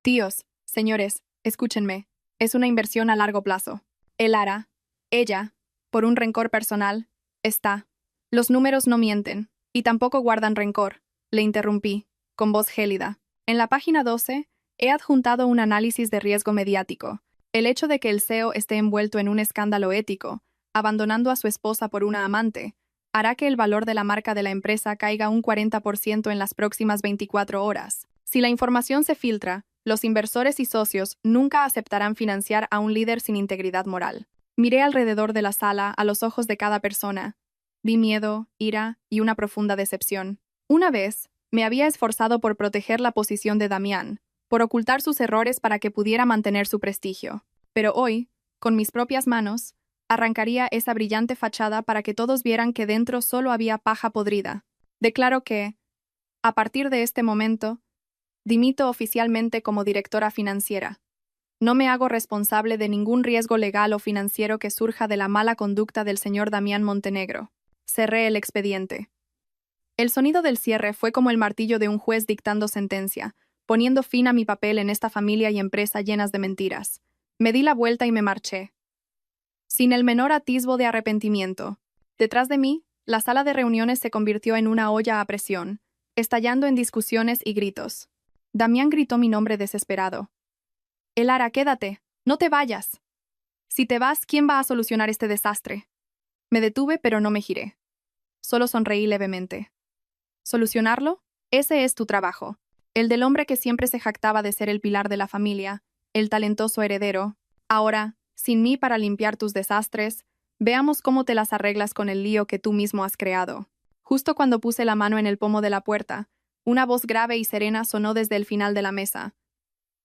«Tíos, señores, escúchenme. Es una inversión a largo plazo. Ella, por un rencor personal, está. Los números no mienten, y tampoco guardan rencor», le interrumpí, con voz gélida. En la página 12, he adjuntado un análisis de riesgo mediático. El hecho de que el CEO esté envuelto en un escándalo ético, abandonando a su esposa por una amante, hará que el valor de la marca de la empresa caiga un 40% en las próximas 24 horas. Si la información se filtra, los inversores y socios nunca aceptarán financiar a un líder sin integridad moral. Miré alrededor de la sala a los ojos de cada persona. Vi miedo, ira y una profunda decepción. Una vez, me había esforzado por proteger la posición de Damián, por ocultar sus errores para que pudiera mantener su prestigio. Pero hoy, con mis propias manos, arrancaría esa brillante fachada para que todos vieran que dentro solo había paja podrida. Declaro que, a partir de este momento, dimito oficialmente como directora financiera. No me hago responsable de ningún riesgo legal o financiero que surja de la mala conducta del señor Damián Montenegro. Cerré el expediente. El sonido del cierre fue como el martillo de un juez dictando sentencia, poniendo fin a mi papel en esta familia y empresa llenas de mentiras. Me di la vuelta y me marché, sin el menor atisbo de arrepentimiento. Detrás de mí, la sala de reuniones se convirtió en una olla a presión, estallando en discusiones y gritos. Damián gritó mi nombre desesperado. «Elara, quédate, no te vayas. Si te vas, ¿quién va a solucionar este desastre?» Me detuve, pero no me giré. Solo sonreí levemente. «¿Solucionarlo? Ese es tu trabajo. El del hombre que siempre se jactaba de ser el pilar de la familia, el talentoso heredero. Ahora, sin mí para limpiar tus desastres, veamos cómo te las arreglas con el lío que tú mismo has creado». Justo cuando puse la mano en el pomo de la puerta, Una voz grave y serena sonó desde el final de la mesa.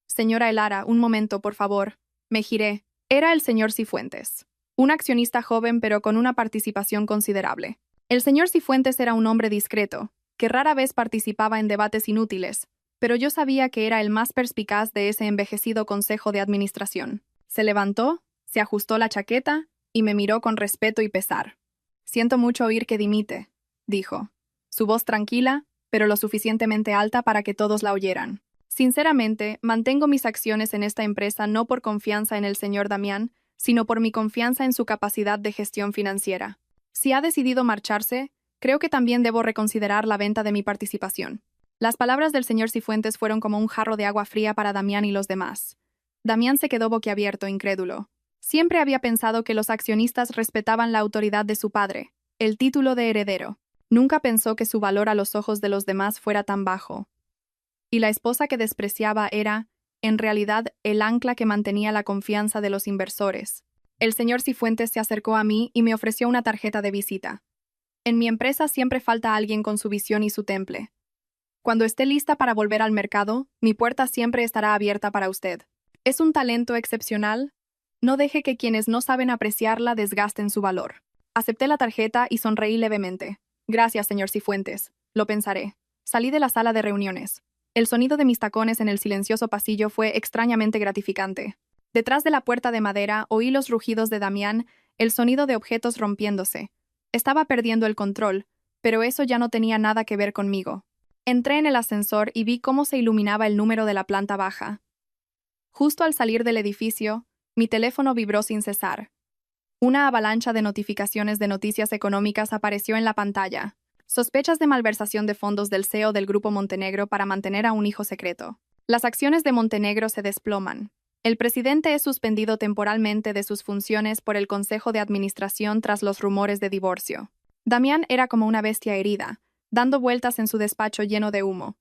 Señora Elara, un momento, por favor. Me giré. Era el señor Cifuentes. Un accionista joven pero con una participación considerable. El señor Cifuentes era un hombre discreto, que rara vez participaba en debates inútiles, pero yo sabía que era el más perspicaz de ese envejecido consejo de administración. Se levantó, se ajustó la chaqueta y me miró con respeto y pesar. Siento mucho oír que dimite, dijo. Su voz tranquila, pero lo suficientemente alta para que todos la oyeran. Sinceramente, mantengo mis acciones en esta empresa no por confianza en el señor Damián, sino por mi confianza en su capacidad de gestión financiera. Si ha decidido marcharse, creo que también debo reconsiderar la venta de mi participación. Las palabras del señor Cifuentes fueron como un jarro de agua fría para Damián y los demás. Damián se quedó boquiabierto, incrédulo. Siempre había pensado que los accionistas respetaban la autoridad de su padre, el título de heredero. Nunca pensó que su valor a los ojos de los demás fuera tan bajo. Y la esposa que despreciaba era, en realidad, el ancla que mantenía la confianza de los inversores. El señor Cifuentes se acercó a mí y me ofreció una tarjeta de visita. En mi empresa siempre falta alguien con su visión y su temple. Cuando esté lista para volver al mercado, mi puerta siempre estará abierta para usted. ¿Es un talento excepcional? No deje que quienes no saben apreciarla desgasten su valor. Acepté la tarjeta y sonreí levemente. Gracias, señor Cifuentes. Lo pensaré. Salí de la sala de reuniones. El sonido de mis tacones en el silencioso pasillo fue extrañamente gratificante. Detrás de la puerta de madera oí los rugidos de Damián, el sonido de objetos rompiéndose. Estaba perdiendo el control, pero eso ya no tenía nada que ver conmigo. Entré en el ascensor y vi cómo se iluminaba el número de la planta baja. Justo al salir del edificio, mi teléfono vibró sin cesar. Una avalancha de notificaciones de noticias económicas apareció en la pantalla. Sospechas de malversación de fondos del CEO del Grupo Montenegro para mantener a un hijo secreto. Las acciones de Montenegro se desploman. El presidente es suspendido temporalmente de sus funciones por el Consejo de Administración tras los rumores de divorcio. Damián era como una bestia herida, dando vueltas en su despacho lleno de humo.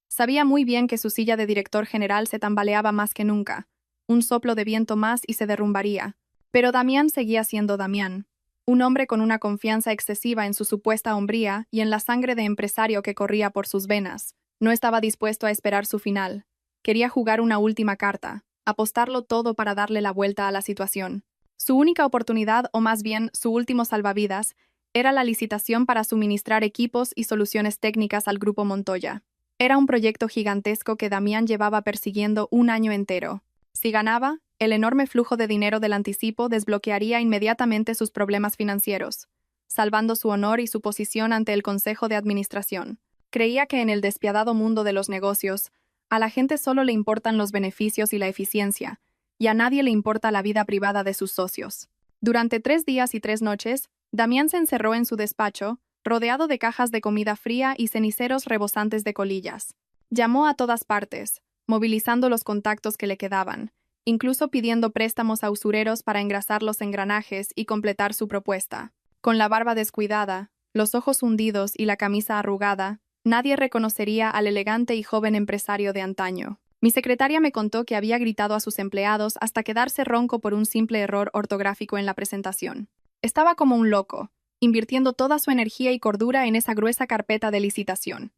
Sabía muy bien que su silla de director general se tambaleaba más que nunca. Un soplo de viento más y se derrumbaría. Pero Damián seguía siendo Damián. Un hombre con una confianza excesiva en su supuesta hombría y en la sangre de empresario que corría por sus venas. No estaba dispuesto a esperar su final. Quería jugar una última carta, apostarlo todo para darle la vuelta a la situación. Su única oportunidad, o más bien su último salvavidas, era la licitación para suministrar equipos y soluciones técnicas al Grupo Montoya. Era un proyecto gigantesco que Damián llevaba persiguiendo un año entero. Si ganaba, el enorme flujo de dinero del anticipo desbloquearía inmediatamente sus problemas financieros, salvando su honor y su posición ante el Consejo de Administración. Creía que en el despiadado mundo de los negocios, a la gente solo le importan los beneficios y la eficiencia, y a nadie le importa la vida privada de sus socios. Durante 3 días y 3 noches, Damián se encerró en su despacho, rodeado de cajas de comida fría y ceniceros rebosantes de colillas. Llamó a todas partes, movilizando los contactos que le quedaban, incluso pidiendo préstamos a usureros para engrasar los engranajes y completar su propuesta. Con la barba descuidada, los ojos hundidos y la camisa arrugada, nadie reconocería al elegante y joven empresario de antaño. Mi secretaria me contó que había gritado a sus empleados hasta quedarse ronco por un simple error ortográfico en la presentación. Estaba como un loco, invirtiendo toda su energía y cordura en esa gruesa carpeta de licitación.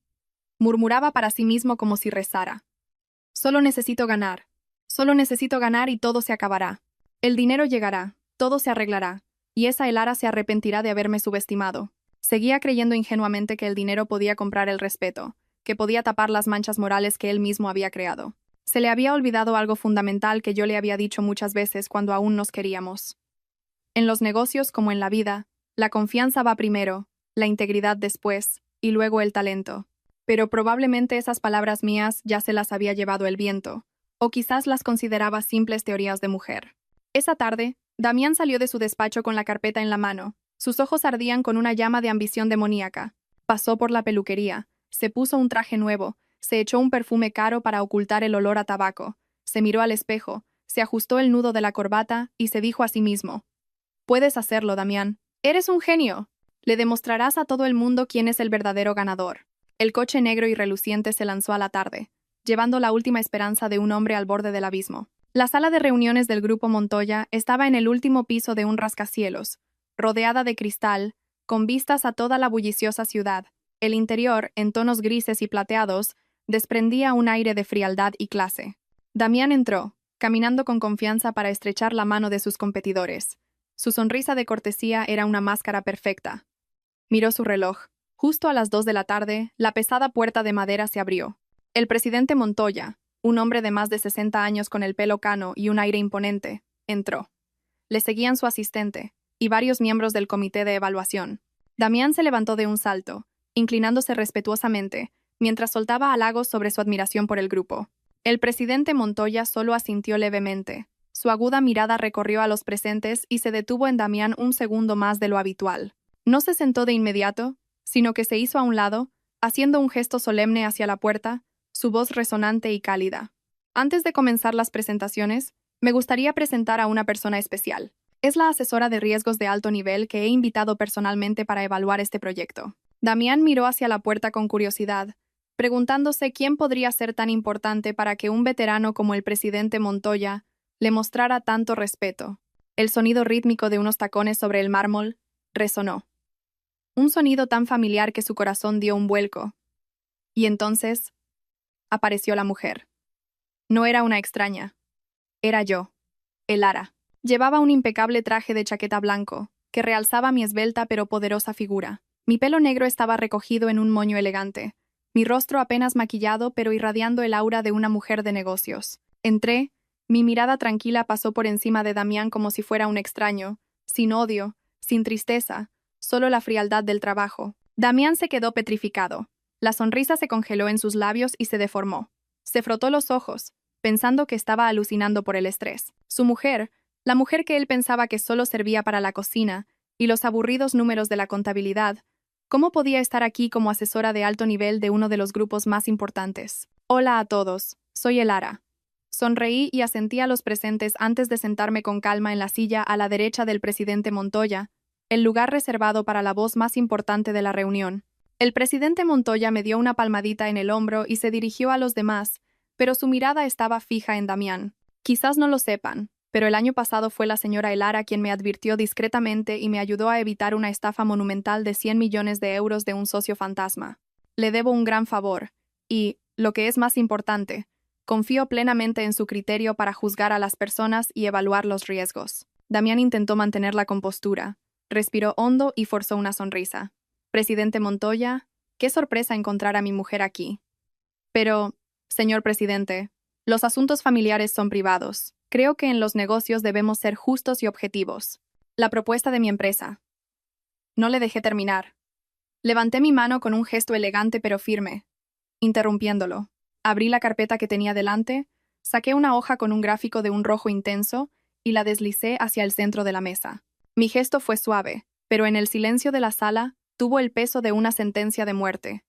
Murmuraba para sí mismo como si rezara. Solo necesito ganar y todo se acabará. El dinero llegará, todo se arreglará, y esa Elara se arrepentirá de haberme subestimado. Seguía creyendo ingenuamente que el dinero podía comprar el respeto, que podía tapar las manchas morales que él mismo había creado. Se le había olvidado algo fundamental que yo le había dicho muchas veces cuando aún nos queríamos. En los negocios como en la vida, la confianza va primero, la integridad después, y luego el talento. Pero probablemente esas palabras mías ya se las había llevado el viento, o quizás las consideraba simples teorías de mujer. Esa tarde, Damián salió de su despacho con la carpeta en la mano. Sus ojos ardían con una llama de ambición demoníaca. Pasó por la peluquería, se puso un traje nuevo, se echó un perfume caro para ocultar el olor a tabaco, se miró al espejo, se ajustó el nudo de la corbata y se dijo a sí mismo: «Puedes hacerlo, Damián. Eres un genio. Le demostrarás a todo el mundo quién es el verdadero ganador». El coche negro y reluciente se lanzó a la tarde, llevando la última esperanza de un hombre al borde del abismo. La sala de reuniones del Grupo Montoya estaba en el último piso de un rascacielos, rodeada de cristal, con vistas a toda la bulliciosa ciudad. El interior, en tonos grises y plateados, desprendía un aire de frialdad y clase. Damián entró, caminando con confianza para estrechar la mano de sus competidores. Su sonrisa de cortesía era una máscara perfecta. Miró su reloj. Justo a las 2 de la tarde, la pesada puerta de madera se abrió. El presidente Montoya, un hombre de más de 60 años con el pelo cano y un aire imponente, entró. Le seguían su asistente y varios miembros del comité de evaluación. Damián se levantó de un salto, inclinándose respetuosamente, mientras soltaba halagos sobre su admiración por el grupo. El presidente Montoya solo asintió levemente. Su aguda mirada recorrió a los presentes y se detuvo en Damián un segundo más de lo habitual. No se sentó de inmediato, sino que se hizo a un lado, haciendo un gesto solemne hacia la puerta, su voz resonante y cálida. Antes de comenzar las presentaciones, me gustaría presentar a una persona especial. Es la asesora de riesgos de alto nivel que he invitado personalmente para evaluar este proyecto. Damián miró hacia la puerta con curiosidad, preguntándose quién podría ser tan importante para que un veterano como el presidente Montoya le mostrara tanto respeto. El sonido rítmico de unos tacones sobre el mármol resonó. Un sonido tan familiar que su corazón dio un vuelco. Y entonces apareció la mujer. No era una extraña. Era yo, Elara. Llevaba un impecable traje de chaqueta blanco, que realzaba mi esbelta pero poderosa figura. Mi pelo negro estaba recogido en un moño elegante, mi rostro apenas maquillado pero irradiando el aura de una mujer de negocios. Entré, mi mirada tranquila pasó por encima de Damián como si fuera un extraño, sin odio, sin tristeza, solo la frialdad del trabajo. Damián se quedó petrificado. La sonrisa se congeló en sus labios y se deformó. Se frotó los ojos, pensando que estaba alucinando por el estrés. Su mujer, la mujer que él pensaba que solo servía para la cocina, y los aburridos números de la contabilidad, ¿cómo podía estar aquí como asesora de alto nivel de uno de los grupos más importantes? Hola a todos, soy Elara. Sonreí y asentí a los presentes antes de sentarme con calma en la silla a la derecha del presidente Montoya, el lugar reservado para la voz más importante de la reunión. El presidente Montoya me dio una palmadita en el hombro y se dirigió a los demás, pero su mirada estaba fija en Damián. Quizás no lo sepan, pero el año pasado fue la señora Elara quien me advirtió discretamente y me ayudó a evitar una estafa monumental de 100 millones de euros de un socio fantasma. Le debo un gran favor, y, lo que es más importante, confío plenamente en su criterio para juzgar a las personas y evaluar los riesgos. Damián intentó mantener la compostura, respiró hondo y forzó una sonrisa. Presidente Montoya, qué sorpresa encontrar a mi mujer aquí. Pero, señor presidente, los asuntos familiares son privados. Creo que en los negocios debemos ser justos y objetivos. La propuesta de mi empresa. No le dejé terminar. Levanté mi mano con un gesto elegante pero firme, interrumpiéndolo. Abrí la carpeta que tenía delante, saqué una hoja con un gráfico de un rojo intenso y la deslicé hacia el centro de la mesa. Mi gesto fue suave, pero en el silencio de la sala tuvo el peso de una sentencia de muerte.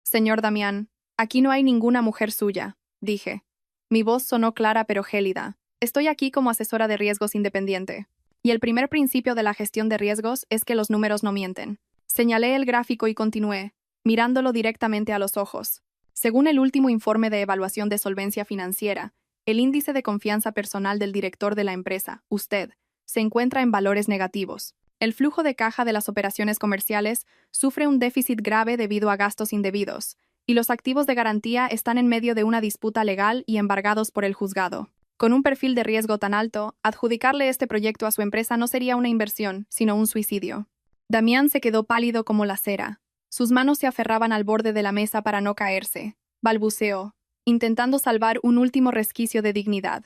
Señor Damián, aquí no hay ninguna mujer suya, dije. Mi voz sonó clara pero gélida. Estoy aquí como asesora de riesgos independiente. Y el primer principio de la gestión de riesgos es que los números no mienten. Señalé el gráfico y continué, mirándolo directamente a los ojos. Según el último informe de evaluación de solvencia financiera, el índice de confianza personal del director de la empresa, usted, se encuentra en valores negativos. El flujo de caja de las operaciones comerciales sufre un déficit grave debido a gastos indebidos, y los activos de garantía están en medio de una disputa legal y embargados por el juzgado. Con un perfil de riesgo tan alto, adjudicarle este proyecto a su empresa no sería una inversión, sino un suicidio. Damián se quedó pálido como la cera. Sus manos se aferraban al borde de la mesa para no caerse. Balbuceó, intentando salvar un último resquicio de dignidad.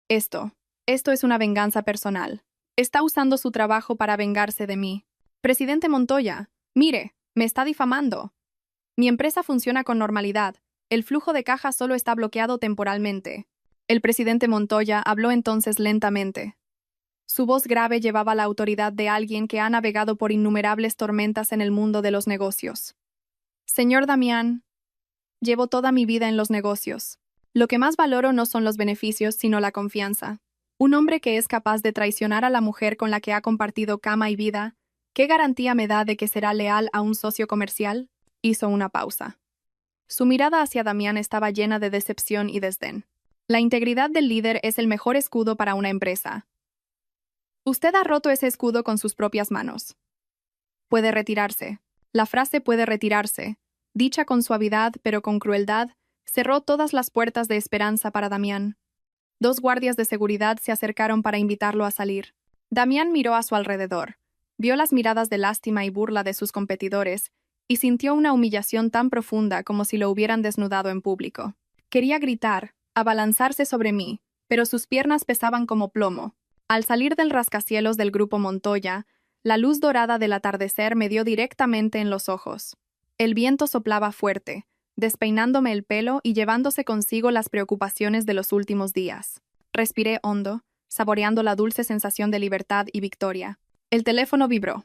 Esto es una venganza personal. Está usando su trabajo para vengarse de mí. Presidente Montoya, mire, me está difamando. Mi empresa funciona con normalidad. El flujo de caja solo está bloqueado temporalmente. El presidente Montoya habló entonces lentamente. Su voz grave llevaba la autoridad de alguien que ha navegado por innumerables tormentas en el mundo de los negocios. Señor Damián, llevo toda mi vida en los negocios. Lo que más valoro no son los beneficios, sino la confianza. Un hombre que es capaz de traicionar a la mujer con la que ha compartido cama y vida, ¿qué garantía me da de que será leal a un socio comercial? Hizo una pausa. Su mirada hacia Damián estaba llena de decepción y desdén. La integridad del líder es el mejor escudo para una empresa. Usted ha roto ese escudo con sus propias manos. Puede retirarse. La frase puede retirarse, dicha con suavidad pero con crueldad, cerró todas las puertas de esperanza para Damián. 2 guardias de seguridad se acercaron para invitarlo a salir. Damián miró a su alrededor, vio las miradas de lástima y burla de sus competidores y sintió una humillación tan profunda como si lo hubieran desnudado en público. Quería gritar, abalanzarse sobre mí, pero sus piernas pesaban como plomo. Al salir del rascacielos del grupo Montoya, la luz dorada del atardecer me dio directamente en los ojos. El viento soplaba fuerte, despeinándome el pelo y llevándose consigo las preocupaciones de los últimos días. Respiré hondo, saboreando la dulce sensación de libertad y victoria. El teléfono vibró.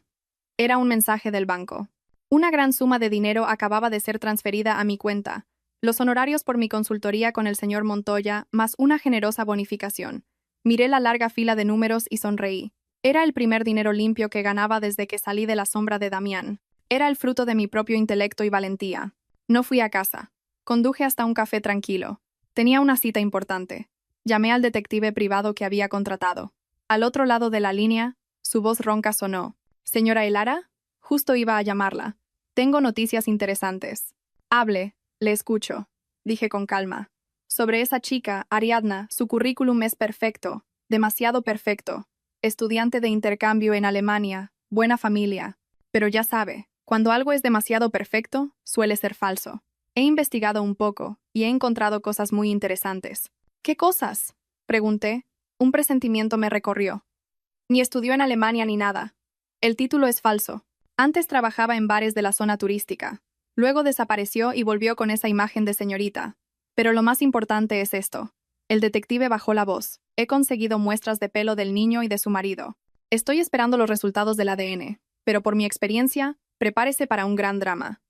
Era un mensaje del banco. Una gran suma de dinero acababa de ser transferida a mi cuenta, los honorarios por mi consultoría con el señor Montoya, más una generosa bonificación. Miré la larga fila de números y sonreí. Era el primer dinero limpio que ganaba desde que salí de la sombra de Damián. Era el fruto de mi propio intelecto y valentía. No fui a casa. Conduje hasta un café tranquilo. Tenía una cita importante. Llamé al detective privado que había contratado. Al otro lado de la línea, su voz ronca sonó. «Señora Elara, justo iba a llamarla. Tengo noticias interesantes». «Hable, le escucho», dije con calma. Sobre esa chica, Ariadna, su currículum es perfecto, demasiado perfecto. Estudiante de intercambio en Alemania, buena familia. Pero ya sabe, cuando algo es demasiado perfecto, suele ser falso. He investigado un poco y he encontrado cosas muy interesantes. ¿Qué cosas?, pregunté. Un presentimiento me recorrió. Ni estudió en Alemania ni nada. El título es falso. Antes trabajaba en bares de la zona turística. Luego desapareció y volvió con esa imagen de señorita. Pero lo más importante es esto. El detective bajó la voz. He conseguido muestras de pelo del niño y de su marido. Estoy esperando los resultados del ADN, pero por mi experiencia, prepárese para un gran drama.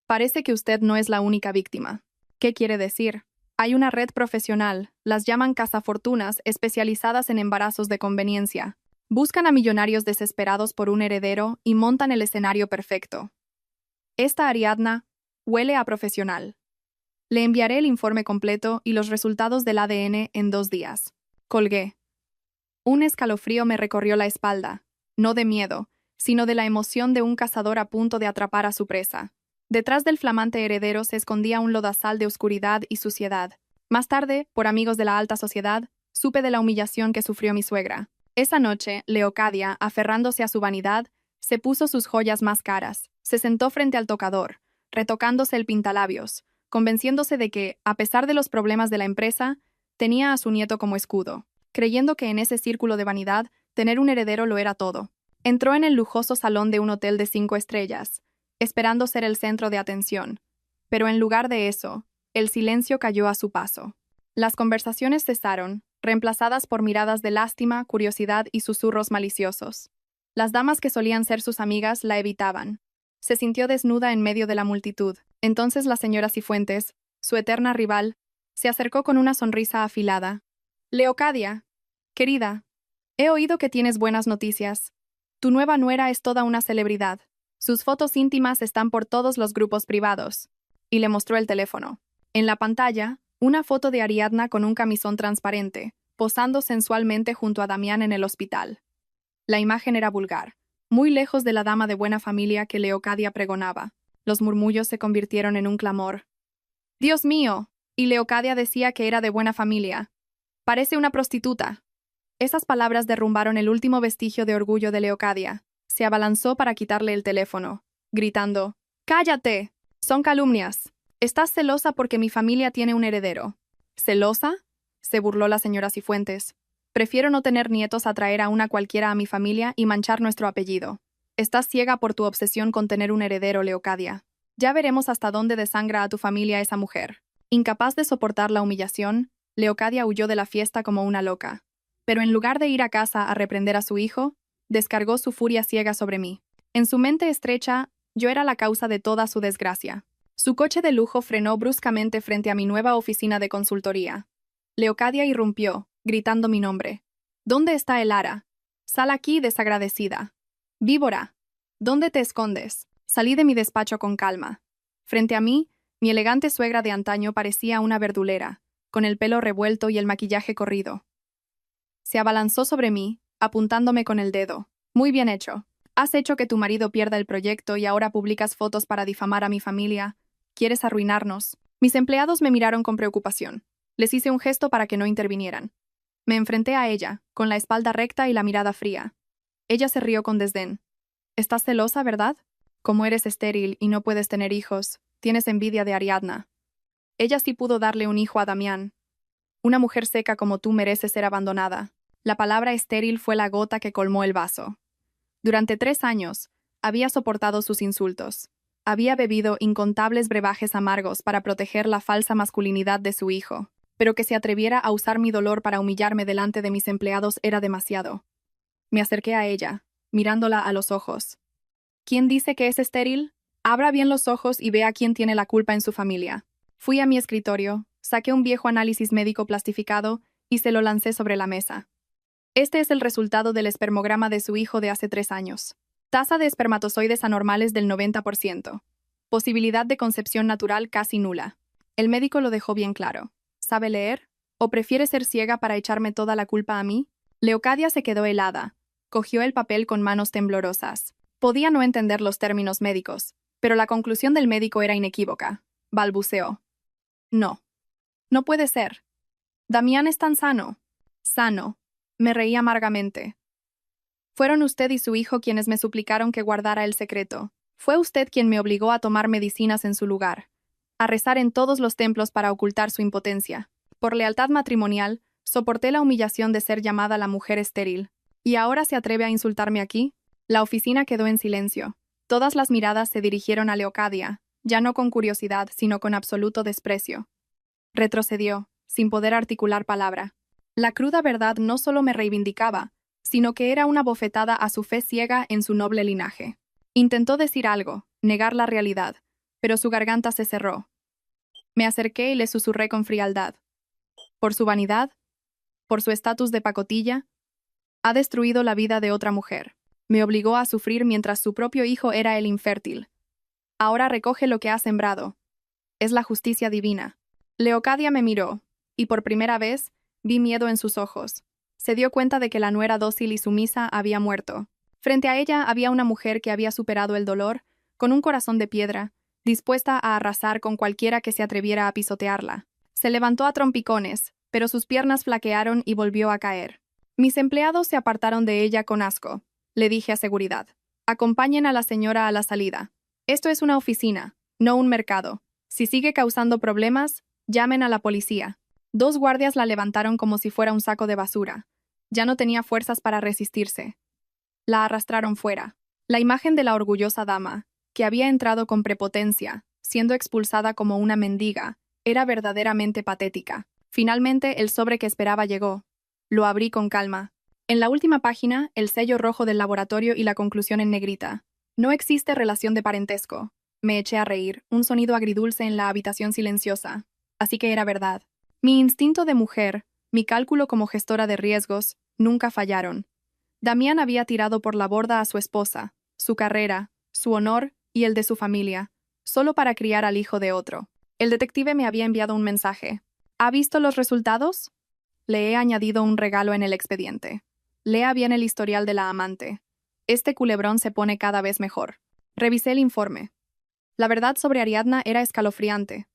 Parece que usted no es la única víctima. ¿Qué quiere decir? Hay una red profesional, las llaman cazafortunas, especializadas en embarazos de conveniencia. Buscan a millonarios desesperados por un heredero y montan el escenario perfecto. Esta Ariadna huele a profesional. Le enviaré el informe completo y los resultados del ADN en 2 días. Colgué. Un escalofrío me recorrió la espalda, no de miedo, sino de la emoción de un cazador a punto de atrapar a su presa. Detrás del flamante heredero se escondía un lodazal de oscuridad y suciedad. Más tarde, por amigos de la alta sociedad, supe de la humillación que sufrió mi suegra. Esa noche, Leocadia, aferrándose a su vanidad, se puso sus joyas más caras, se sentó frente al tocador, retocándose el pintalabios, convenciéndose de que, a pesar de los problemas de la empresa, tenía a su nieto como escudo, creyendo que en ese círculo de vanidad, tener un heredero lo era todo. Entró en el lujoso salón de un hotel de 5 estrellas, esperando ser el centro de atención. Pero en lugar de eso, el silencio cayó a su paso. Las conversaciones cesaron, reemplazadas por miradas de lástima, curiosidad y susurros maliciosos. Las damas que solían ser sus amigas la evitaban. Se sintió desnuda en medio de la multitud. Entonces la señora Cifuentes, su eterna rival, se acercó con una sonrisa afilada. «Leocadia, querida, he oído que tienes buenas noticias. Tu nueva nuera es toda una celebridad. Sus fotos íntimas están por todos los grupos privados». Y le mostró el teléfono. En la pantalla, una foto de Ariadna con un camisón transparente, posando sensualmente junto a Damián en el hospital. La imagen era vulgar, muy lejos de la dama de buena familia que Leocadia pregonaba. Los murmullos se convirtieron en un clamor. «¡Dios mío!» Y Leocadia decía que era de buena familia. «Parece una prostituta». Esas palabras derrumbaron el último vestigio de orgullo de Leocadia. Se abalanzó para quitarle el teléfono, gritando: «¡Cállate! Son calumnias. Estás celosa porque mi familia tiene un heredero». «¿Celosa?», se burló la señora Cifuentes. «Prefiero no tener nietos a traer a una cualquiera a mi familia y manchar nuestro apellido. Estás ciega por tu obsesión con tener un heredero, Leocadia. Ya veremos hasta dónde desangra a tu familia esa mujer». Incapaz de soportar la humillación, Leocadia huyó de la fiesta como una loca. Pero en lugar de ir a casa a reprender a su hijo, descargó su furia ciega sobre mí. En su mente estrecha, yo era la causa de toda su desgracia. Su coche de lujo frenó bruscamente frente a mi nueva oficina de consultoría. Leocadia irrumpió, gritando mi nombre. «¿Dónde está Elara? Sal aquí, desagradecida. Víbora, ¿dónde te escondes?». Salí de mi despacho con calma. Frente a mí, mi elegante suegra de antaño parecía una verdulera, con el pelo revuelto y el maquillaje corrido. Se abalanzó sobre mí, apuntándome con el dedo. «Muy bien hecho. Has hecho que tu marido pierda el proyecto y ahora publicas fotos para difamar a mi familia. Quieres arruinarnos. Mis empleados me miraron con preocupación. Les hice un gesto para que no intervinieran. Me enfrenté a ella, con la espalda recta y la mirada fría. Ella se rió con desdén. Estás celosa, ¿verdad? Como eres estéril y no puedes tener hijos, tienes envidia de Ariadna. Ella sí pudo darle un hijo a Damián. Una mujer seca como tú merece ser abandonada. La palabra estéril fue la gota que colmó el vaso. Durante 3 años, había soportado sus insultos. Había bebido incontables brebajes amargos para proteger la falsa masculinidad de su hijo, pero que se atreviera a usar mi dolor para humillarme delante de mis empleados era demasiado. Me acerqué a ella, mirándola a los ojos. ¿Quién dice que es estéril? Abra bien los ojos y vea quién tiene la culpa en su familia. Fui a mi escritorio, saqué un viejo análisis médico plastificado y se lo lancé sobre la mesa. Este es el resultado del espermograma de su hijo de hace 3 años. Tasa de espermatozoides anormales del 90%. Posibilidad de concepción natural casi nula. El médico lo dejó bien claro. ¿Sabe leer? ¿O prefiere ser ciega para echarme toda la culpa a mí? Leocadia se quedó helada. Cogió el papel con manos temblorosas. Podía no entender los términos médicos, pero la conclusión del médico era inequívoca. Balbuceó. No. No puede ser. Damián es tan sano. Sano. Me reí amargamente. Fueron usted y su hijo quienes me suplicaron que guardara el secreto. Fue usted quien me obligó a tomar medicinas en su lugar, a rezar en todos los templos para ocultar su impotencia. Por lealtad matrimonial, soporté la humillación de ser llamada la mujer estéril. ¿Y ahora se atreve a insultarme aquí? La oficina quedó en silencio. Todas las miradas se dirigieron a Leocadia, ya no con curiosidad, sino con absoluto desprecio. Retrocedió, sin poder articular palabra. La cruda verdad no solo me reivindicaba, sino que era una bofetada a su fe ciega en su noble linaje. Intentó decir algo, negar la realidad, pero su garganta se cerró. Me acerqué y le susurré con frialdad. ¿Por su vanidad? ¿Por su estatus de pacotilla? Ha destruido la vida de otra mujer. Me obligó a sufrir mientras su propio hijo era el infértil. Ahora recoge lo que ha sembrado. Es la justicia divina. Leocadia me miró, y por primera vez, vi miedo en sus ojos. Se dio cuenta de que la nuera dócil y sumisa había muerto. Frente a ella había una mujer que había superado el dolor, con un corazón de piedra, dispuesta a arrasar con cualquiera que se atreviera a pisotearla. Se levantó a trompicones, pero sus piernas flaquearon y volvió a caer. Mis empleados se apartaron de ella con asco. Le dije a seguridad. Acompañen a la señora a la salida. Esto es una oficina, no un mercado. Si sigue causando problemas, llamen a la policía. 2 guardias la levantaron como si fuera un saco de basura. Ya no tenía fuerzas para resistirse. La arrastraron fuera. La imagen de la orgullosa dama, que había entrado con prepotencia, siendo expulsada como una mendiga, era verdaderamente patética. Finalmente, el sobre que esperaba llegó. Lo abrí con calma. En la última página, el sello rojo del laboratorio y la conclusión en negrita. No existe relación de parentesco. Me eché a reír, un sonido agridulce en la habitación silenciosa. Así que era verdad. Mi instinto de mujer, mi cálculo como gestora de riesgos, nunca fallaron. Damián había tirado por la borda a su esposa, su carrera, su honor y el de su familia, solo para criar al hijo de otro. El detective me había enviado un mensaje. ¿Ha visto los resultados? Le he añadido un regalo en el expediente. Lea bien el historial de la amante. Este culebrón se pone cada vez mejor. Revisé el informe. La verdad sobre Ariadna era escalofriante.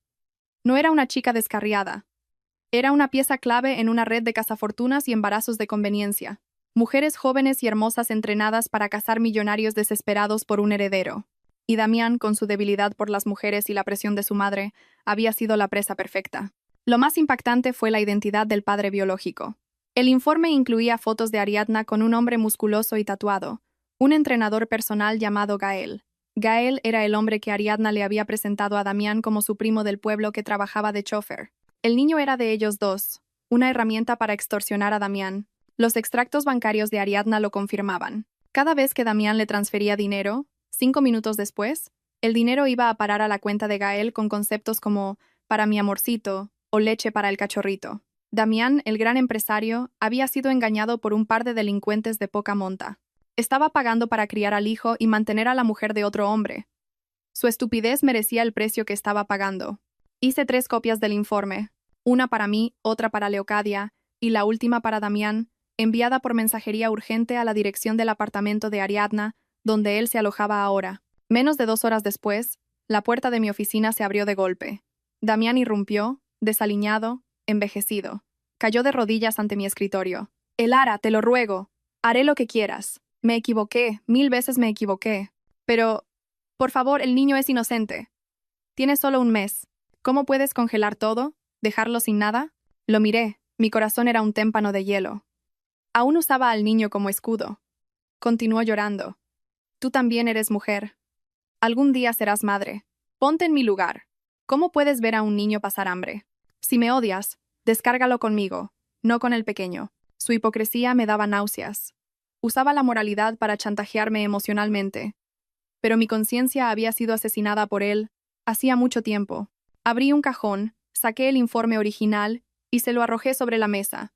No era una chica descarriada. Era una pieza clave en una red de cazafortunas y embarazos de conveniencia. Mujeres jóvenes y hermosas entrenadas para cazar millonarios desesperados por un heredero. Y Damián, con su debilidad por las mujeres y la presión de su madre, había sido la presa perfecta. Lo más impactante fue la identidad del padre biológico. El informe incluía fotos de Ariadna con un hombre musculoso y tatuado, un entrenador personal llamado Gael. Gael era el hombre que Ariadna le había presentado a Damián como su primo del pueblo que trabajaba de chofer. El niño era de ellos dos, una herramienta para extorsionar a Damián. Los extractos bancarios de Ariadna lo confirmaban. Cada vez que Damián le transfería dinero, 5 minutos después, el dinero iba a parar a la cuenta de Gael con conceptos como «para mi amorcito» o «leche para el cachorrito». Damián, el gran empresario, había sido engañado por un par de delincuentes de poca monta. Estaba pagando para criar al hijo y mantener a la mujer de otro hombre. Su estupidez merecía el precio que estaba pagando. Hice 3 copias del informe, una para mí, otra para Leocadia, y la última para Damián, enviada por mensajería urgente a la dirección del apartamento de Ariadna, donde él se alojaba ahora. Menos de 2 horas después, la puerta de mi oficina se abrió de golpe. Damián irrumpió, desaliñado, envejecido. Cayó de rodillas ante mi escritorio. Elara, te lo ruego. Haré lo que quieras. Me equivoqué, 1000 veces me equivoqué. Pero, por favor, el niño es inocente. Tiene solo un mes. ¿Cómo puedes congelar todo? ¿Dejarlo sin nada? Lo miré. Mi corazón era un témpano de hielo. Aún usaba al niño como escudo. Continuó llorando. Tú también eres mujer. Algún día serás madre. Ponte en mi lugar. ¿Cómo puedes ver a un niño pasar hambre? Si me odias, descárgalo conmigo, no con el pequeño. Su hipocresía me daba náuseas. Usaba la moralidad para chantajearme emocionalmente. Pero mi conciencia había sido asesinada por él hacía mucho tiempo. Abrí un cajón, saqué el informe original y se lo arrojé sobre la mesa.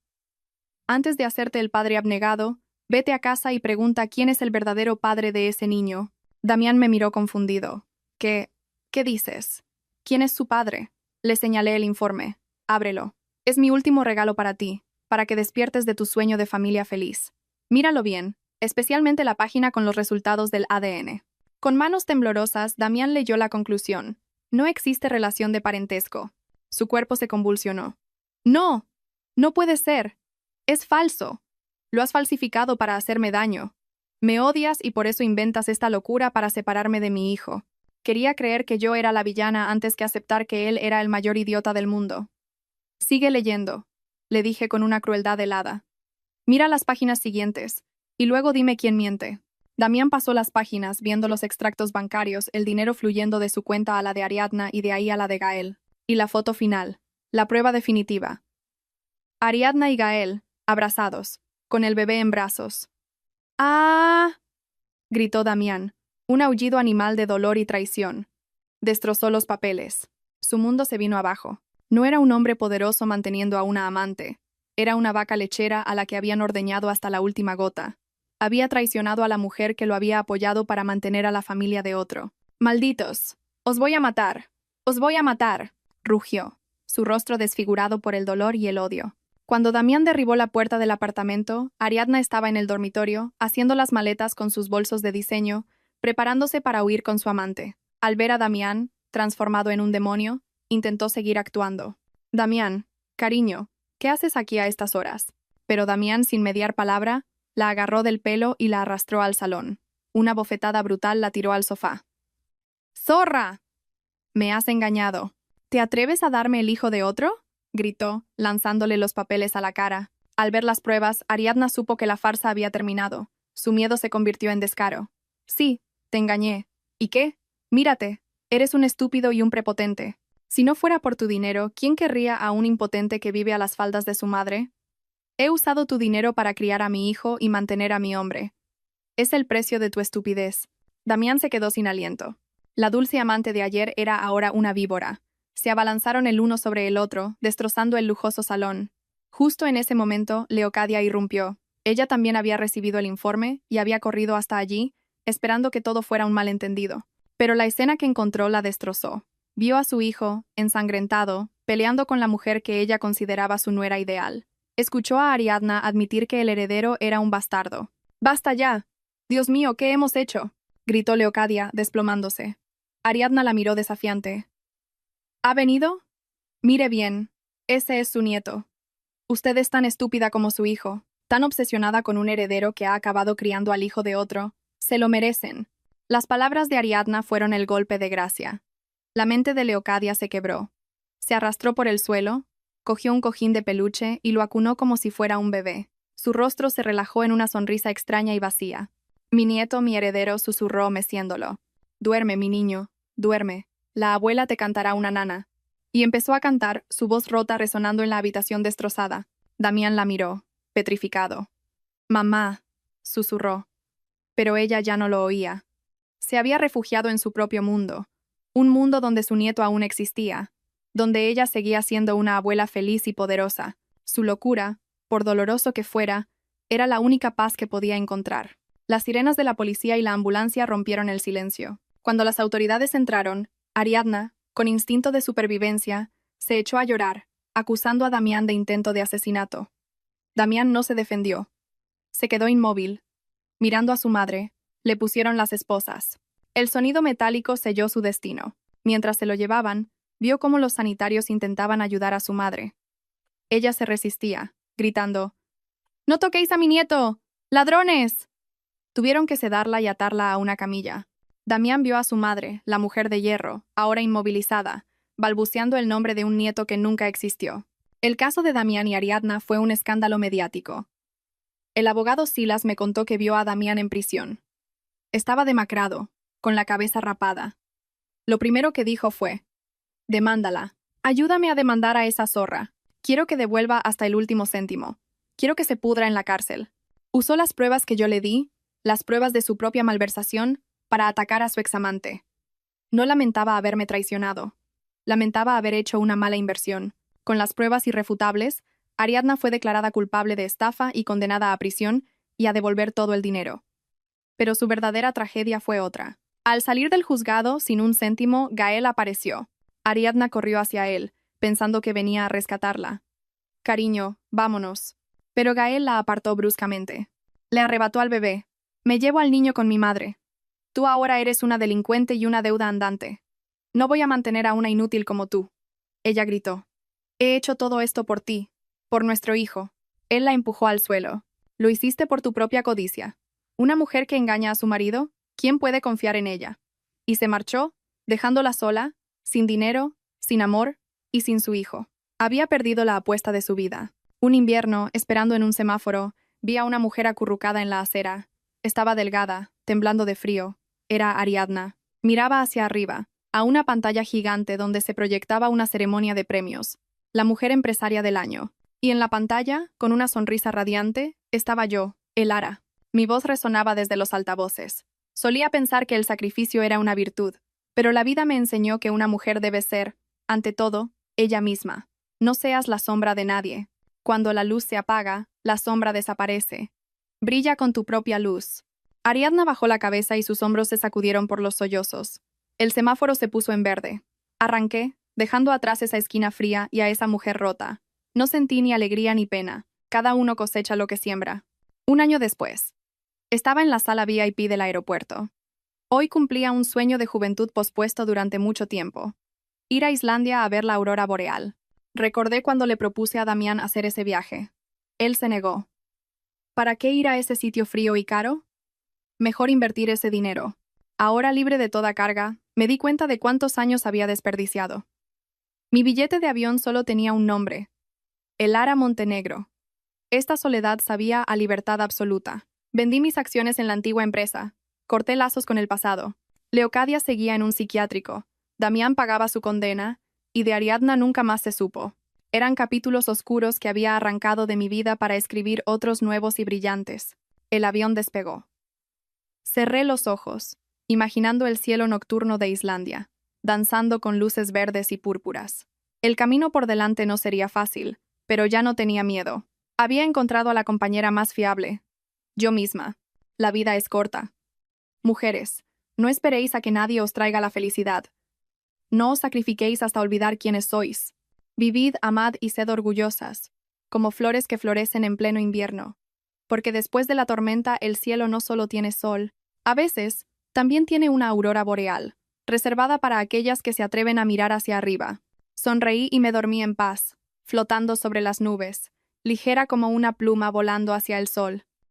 Antes de hacerte el padre abnegado, vete a casa y pregunta quién es el verdadero padre de ese niño. Damián me miró confundido. ¿Qué dices? ¿Quién es su padre? Le señalé el informe. Ábrelo. Es mi último regalo para ti, para que despiertes de tu sueño de familia feliz. Míralo bien, especialmente la página con los resultados del ADN. Con manos temblorosas, Damián leyó la conclusión. No existe relación de parentesco. Su cuerpo se convulsionó. ¡No! ¡No puede ser! ¡Es falso! Lo has falsificado para hacerme daño. Me odias y por eso inventas esta locura para separarme de mi hijo. Quería creer que yo era la villana antes que aceptar que él era el mayor idiota del mundo. Sigue leyendo, le dije con una crueldad helada. Mira las páginas siguientes, y luego dime quién miente. Damián pasó las páginas, viendo los extractos bancarios, el dinero fluyendo de su cuenta a la de Ariadna y de ahí a la de Gael. Y la foto final, la prueba definitiva. Ariadna y Gael, abrazados, con el bebé en brazos. ¡Ah! Gritó Damián, un aullido animal de dolor y traición. Destrozó los papeles. Su mundo se vino abajo. No era un hombre poderoso manteniendo a una amante. Era una vaca lechera a la que habían ordeñado hasta la última gota. Había traicionado a la mujer que lo había apoyado para mantener a la familia de otro. ¡Malditos! ¡Os voy a matar! ¡Os voy a matar!, rugió, su rostro desfigurado por el dolor y el odio. Cuando Damián derribó la puerta del apartamento, Ariadna estaba en el dormitorio, haciendo las maletas con sus bolsos de diseño, preparándose para huir con su amante. Al ver a Damián, transformado en un demonio, intentó seguir actuando. Damián, cariño, ¿qué haces aquí a estas horas? Pero Damián, sin mediar palabra, la agarró del pelo y la arrastró al salón. Una bofetada brutal la tiró al sofá. ¡Zorra! Me has engañado. ¿Te atreves a darme el hijo de otro?, gritó, lanzándole los papeles a la cara. Al ver las pruebas, Ariadna supo que la farsa había terminado. Su miedo se convirtió en descaro. Sí, te engañé. ¿Y qué? Mírate, eres un estúpido y un prepotente. Si no fuera por tu dinero, ¿quién querría a un impotente que vive a las faldas de su madre? He usado tu dinero para criar a mi hijo y mantener a mi hombre. Es el precio de tu estupidez. Damián se quedó sin aliento. La dulce amante de ayer era ahora una víbora. Se abalanzaron el uno sobre el otro, destrozando el lujoso salón. Justo en ese momento, Leocadia irrumpió. Ella también había recibido el informe y había corrido hasta allí, esperando que todo fuera un malentendido. Pero la escena que encontró la destrozó. Vio a su hijo, ensangrentado, peleando con la mujer que ella consideraba su nuera ideal. Escuchó a Ariadna admitir que el heredero era un bastardo. ¡Basta ya! ¡Dios mío, qué hemos hecho!, gritó Leocadia, desplomándose. Ariadna la miró desafiante. ¿Ha venido? Mire bien, ese es su nieto. Usted es tan estúpida como su hijo, tan obsesionada con un heredero que ha acabado criando al hijo de otro. Se lo merecen. Las palabras de Ariadna fueron el golpe de gracia. La mente de Leocadia se quebró. Se arrastró por el suelo, cogió un cojín de peluche y lo acunó como si fuera un bebé. Su rostro se relajó en una sonrisa extraña y vacía. Mi nieto, mi heredero, susurró meciéndolo. Duerme, mi niño, duerme. La abuela te cantará una nana. Y empezó a cantar, su voz rota resonando en la habitación destrozada. Damián la miró, petrificado. Mamá, susurró. Pero ella ya no lo oía. Se había refugiado en su propio mundo. Un mundo donde su nieto aún existía. Donde ella seguía siendo una abuela feliz y poderosa. Su locura, por doloroso que fuera, era la única paz que podía encontrar. Las sirenas de la policía y la ambulancia rompieron el silencio. Cuando las autoridades entraron, Ariadna, con instinto de supervivencia, se echó a llorar, acusando a Damián de intento de asesinato. Damián no se defendió. Se quedó inmóvil, mirando a su madre, Le pusieron las esposas. El sonido metálico selló su destino. Mientras se lo llevaban, vio cómo los sanitarios intentaban ayudar a su madre. Ella se resistía, gritando: «¡No toquéis a mi nieto! ¡Ladrones!». Tuvieron que sedarla y atarla a una camilla. Damián vio a su madre, la mujer de hierro, ahora inmovilizada, balbuceando el nombre de un nieto que nunca existió. El caso de Damián y Ariadna fue un escándalo mediático. El abogado Silas me contó que vio a Damián en prisión. Estaba demacrado, con la cabeza rapada. Lo primero que dijo fue: «Demándala. Ayúdame a demandar a esa zorra. Quiero que devuelva hasta el último céntimo. Quiero que se pudra en la cárcel». Usó las pruebas que yo le di, las pruebas de su propia malversación, para atacar a su examante. No lamentaba haberme traicionado. Lamentaba haber hecho una mala inversión. Con las pruebas irrefutables, Ariadna fue declarada culpable de estafa y condenada a prisión y a devolver todo el dinero. Pero su verdadera tragedia fue otra. Al salir del juzgado sin un céntimo, Gael apareció. Ariadna corrió hacia él, pensando que venía a rescatarla. «Cariño, vámonos». Pero Gael la apartó bruscamente. Le arrebató al bebé. «Me llevo al niño con mi madre. Tú ahora eres una delincuente y una deuda andante. No voy a mantener a una inútil como tú». Ella gritó: «He hecho todo esto por ti, por nuestro hijo». Él la empujó al suelo. «Lo hiciste por tu propia codicia. Una mujer que engaña a su marido, ¿quién puede confiar en ella?». Y se marchó, dejándola sola, sin dinero, sin amor y sin su hijo. Había perdido la apuesta de su vida. Un invierno, esperando en un semáforo, vi a una mujer acurrucada en la acera. Estaba delgada, temblando de frío. Era Ariadna. Miraba hacia arriba, a una pantalla gigante donde se proyectaba una ceremonia de premios, la mujer empresaria del año. Y en la pantalla, con una sonrisa radiante, estaba yo, Elara. Mi voz resonaba desde los altavoces. Solía pensar que el sacrificio era una virtud, pero la vida me enseñó que una mujer debe ser, ante todo, ella misma. No seas la sombra de nadie. Cuando la luz se apaga, la sombra desaparece. Brilla con tu propia luz. Ariadna bajó la cabeza y sus hombros se sacudieron por los sollozos. El semáforo se puso en verde. Arranqué, dejando atrás esa esquina fría y a esa mujer rota. No sentí ni alegría ni pena. Cada uno cosecha lo que siembra. Un año después. Estaba en la sala VIP del aeropuerto. Hoy cumplía un sueño de juventud pospuesto durante mucho tiempo. Ir a Islandia a ver la aurora boreal. Recordé cuando le propuse a Damián hacer ese viaje. Él se negó. ¿Para qué ir a ese sitio frío y caro? Mejor invertir ese dinero. Ahora libre de toda carga, me di cuenta de cuántos años había desperdiciado. Mi billete de avión solo tenía un nombre: Elara Montenegro. Esta soledad sabía a libertad absoluta. Vendí mis acciones en la antigua empresa. Corté lazos con el pasado. Leocadia seguía en un psiquiátrico. Damián pagaba su condena, y de Ariadna nunca más se supo. Eran capítulos oscuros que había arrancado de mi vida para escribir otros nuevos y brillantes. El avión despegó. Cerré los ojos, imaginando el cielo nocturno de Islandia, danzando con luces verdes y púrpuras. El camino por delante no sería fácil, pero ya no tenía miedo. Había encontrado a la compañera más fiable. Yo misma. La vida es corta. Mujeres, no esperéis a que nadie os traiga la felicidad. No os sacrifiquéis hasta olvidar quiénes sois. Vivid, amad y sed orgullosas, como flores que florecen en pleno invierno. Porque después de la tormenta el cielo no solo tiene sol, a veces también tiene una aurora boreal, reservada para aquellas que se atreven a mirar hacia arriba. Sonreí y me dormí en paz, flotando sobre las nubes, ligera como una pluma volando hacia el sol.